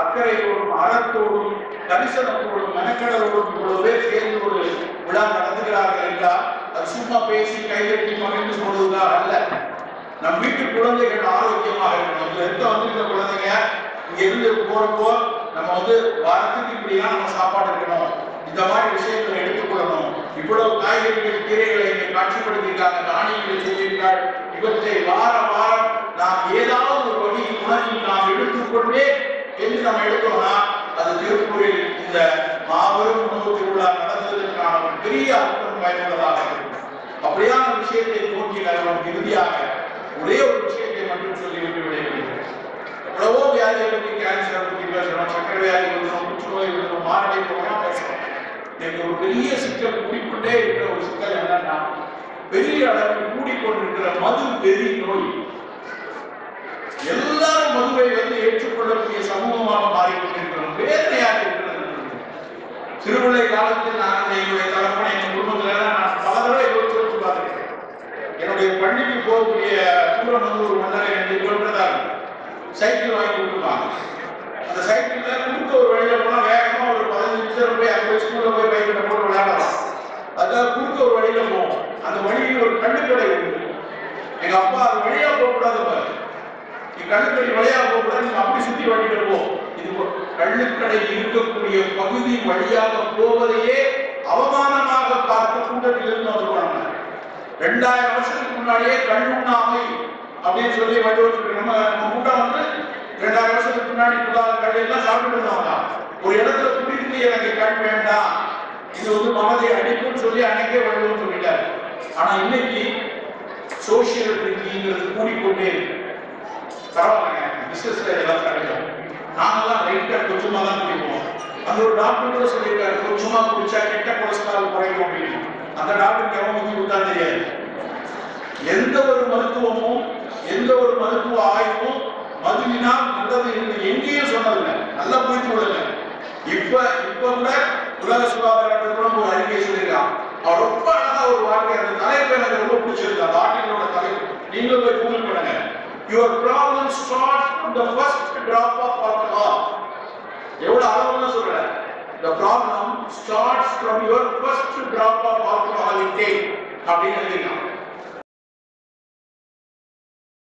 அக்கறையோடும் அறத்தோடும் தரிசனத்தோடும் மெனக்கடலோடும் இவ்வளவு பேர் சேர்ந்து ஒரு விழா நடத்துகிறார்கள் என்றால் அது சும்மா பேசி கைதட்டி மகிழ்ந்து போடுவதா அல்ல. நம் வீட்டு குழந்தைகள் ஆரோக்கியமாக இருக்கணும். இருக்க வந்துருக்க குழந்தைங்க இங்க இருந்து போறப்போ நம்ம வந்து வாரத்துக்கு இப்படிதான் நம்ம சாப்பாடு இருக்கணும், இந்த மாதிரி விஷயங்களை எடுத்துக்கொள்ளணும். இவ்வளவு காய்கறிகள் கீரைகளை இங்கே காட்சிப்படுத்தியிருக்காங்க, தானியங்களை செய்திருக்காள். இவற்றை வார வாரம் நாம் ஏதாவது ஒரு வழி உணர்வில் நாம் எடுத்துக்கொண்டே என்று நம்ம எடுத்தோம்னா அது திருப்பூரில் இந்த மாபெரும் உணவு திருவிழா நடந்ததற்கான ஒரு பெரிய அர்த்தம் பயனுள்ளதாக இருக்கும். அப்படியான விஷயத்தை நோக்கி நாம் இறுதியாக ஒரே ஒரு விஷயத்தை மட்டும் சொல்லிவிட்டு விடைபெறுகிறேன். வியாதியை பற்றி, கேன்சரை பற்றி பேசுறோம், சக்கரை வியாதி இருக்கிறோம், புற்றுநோய் இருக்கிறோம், மாரடைப்பு பேசுறோம். இன்னைக்கு ஒரு பெரிய சிக்கல் கூடிக்கொண்டே இருக்கிற ஒரு சிக்கல் என்னன்னா, பெரிய அளவில் கூடிக்கொண்டிருக்கிற மது வெறி நோய். எல்லாரும் மதுவை ஏற்றுக்கொள்ளக்கூடிய சமூகமாக மாறிக்கொண்டிருக்கிறோம். வேதனையாக இருக்கிறது. திருவிழை காலத்தில் நான் என்னுடைய தலைமுறை என் குடும்பத்துல நான் பல தடவை யோசிச்சு பார்த்துருக்கேன். என்னுடைய பள்ளிக்கு போகக்கூடிய சூரமந்தூர் மண்டலம் 2 கிலோமீட்டர் தான் சைக்கிள் வாங்கி கொடுத்துருப்பாங்க. அந்த சைக்கிள்ல குறுக்க ஒரு வழியில போனா வேகமா ஒரு 15 நிமிஷம் போய் அங்கே ஸ்கூல்ல போய் பைக்கில் போட்டு விளையாடலாம். அதுக்காக குறுக்க ஒரு வழியில போவோம். அந்த வழியில் ஒரு கண்ணுக்கடை உண்டு. எங்க அப்பா அது வழியா போகக்கூடாது பாரு, நீ கண்ணுக்கடை வழியா போகக்கூடாது, நீங்க அப்படி சுத்தி வழியில போ. இது கண்ணுக்கடை இருக்கக்கூடிய பகுதி வழியாக போவதையே அவமானமாக பார்த்த கூட்டத்தில் இருந்து வருவாங்க. 2000 வருஷத்துக்கு முன்னாடியே கண்ணுண்ணாமை அப்படின்னு சொல்லி வழிவகுத்து நம்ம கூட்டம் 2000 வருஷத்துக்கு முன்னாடி கடையெல்லாம் சாப்பிட்டு இருந்தாங்க. ஒரு இடத்துல குடித்து எனக்கு கண் வேண்டாம், இது மனதை அடிக்கும்னு சொல்லி அன்னைக்கே வழிவகுத்து சொல்லிட்டாரு. ஆனா இன்னைக்கு சோசியல் ட்ரிங்கிங்கிறது கூடிக்கொண்டே இருக்கு. பரவாயில்லைங்க, பிசினஸ்ல இதெல்லாம் கிடைக்கும். நாங்கெல்லாம் ரைட்டா கொஞ்சமா தான் குடிப்போம். அந்த ஒரு டாக்டர் கூட சொல்லியிருக்காரு, கொஞ்சமா குடிச்சா கெட்ட கொலஸ்ட்ரால் குறையும் அப்படின்னு. அந்த டாக்டருக்கு எவன் வந்து கொடுத்தா தெரியாது. எந்த ஒரு மருத்துவமும் எந்த ஒரு மருத்துவ ஆய்வும் மதுவினால் நல்லது என்று எங்கேயும் சொன்னதில்லை. நல்லா புரிந்து கொள்ளுங்க. இப்ப கூட உலக சுகாதார நிறுவனம் ஒரு அறிக்கை சொல்லியிருக்கான். அவர் ரொம்ப அழகா ஒரு வார்த்தை, அந்த தலைப்பு எனக்கு ரொம்ப பிடிச்சிருக்கு. அந்த ஆர்டிகளோட தலைப்பு நீங்களும் போய் கூகுள் பண்ணுங்க. Your problem starts from the first drop of alcohol. எவ்வளவு அளவுன்னு சொல்றேன். The problem starts from your first drop of alcohol intake அப்படின்னு எழுதிருக்கான்.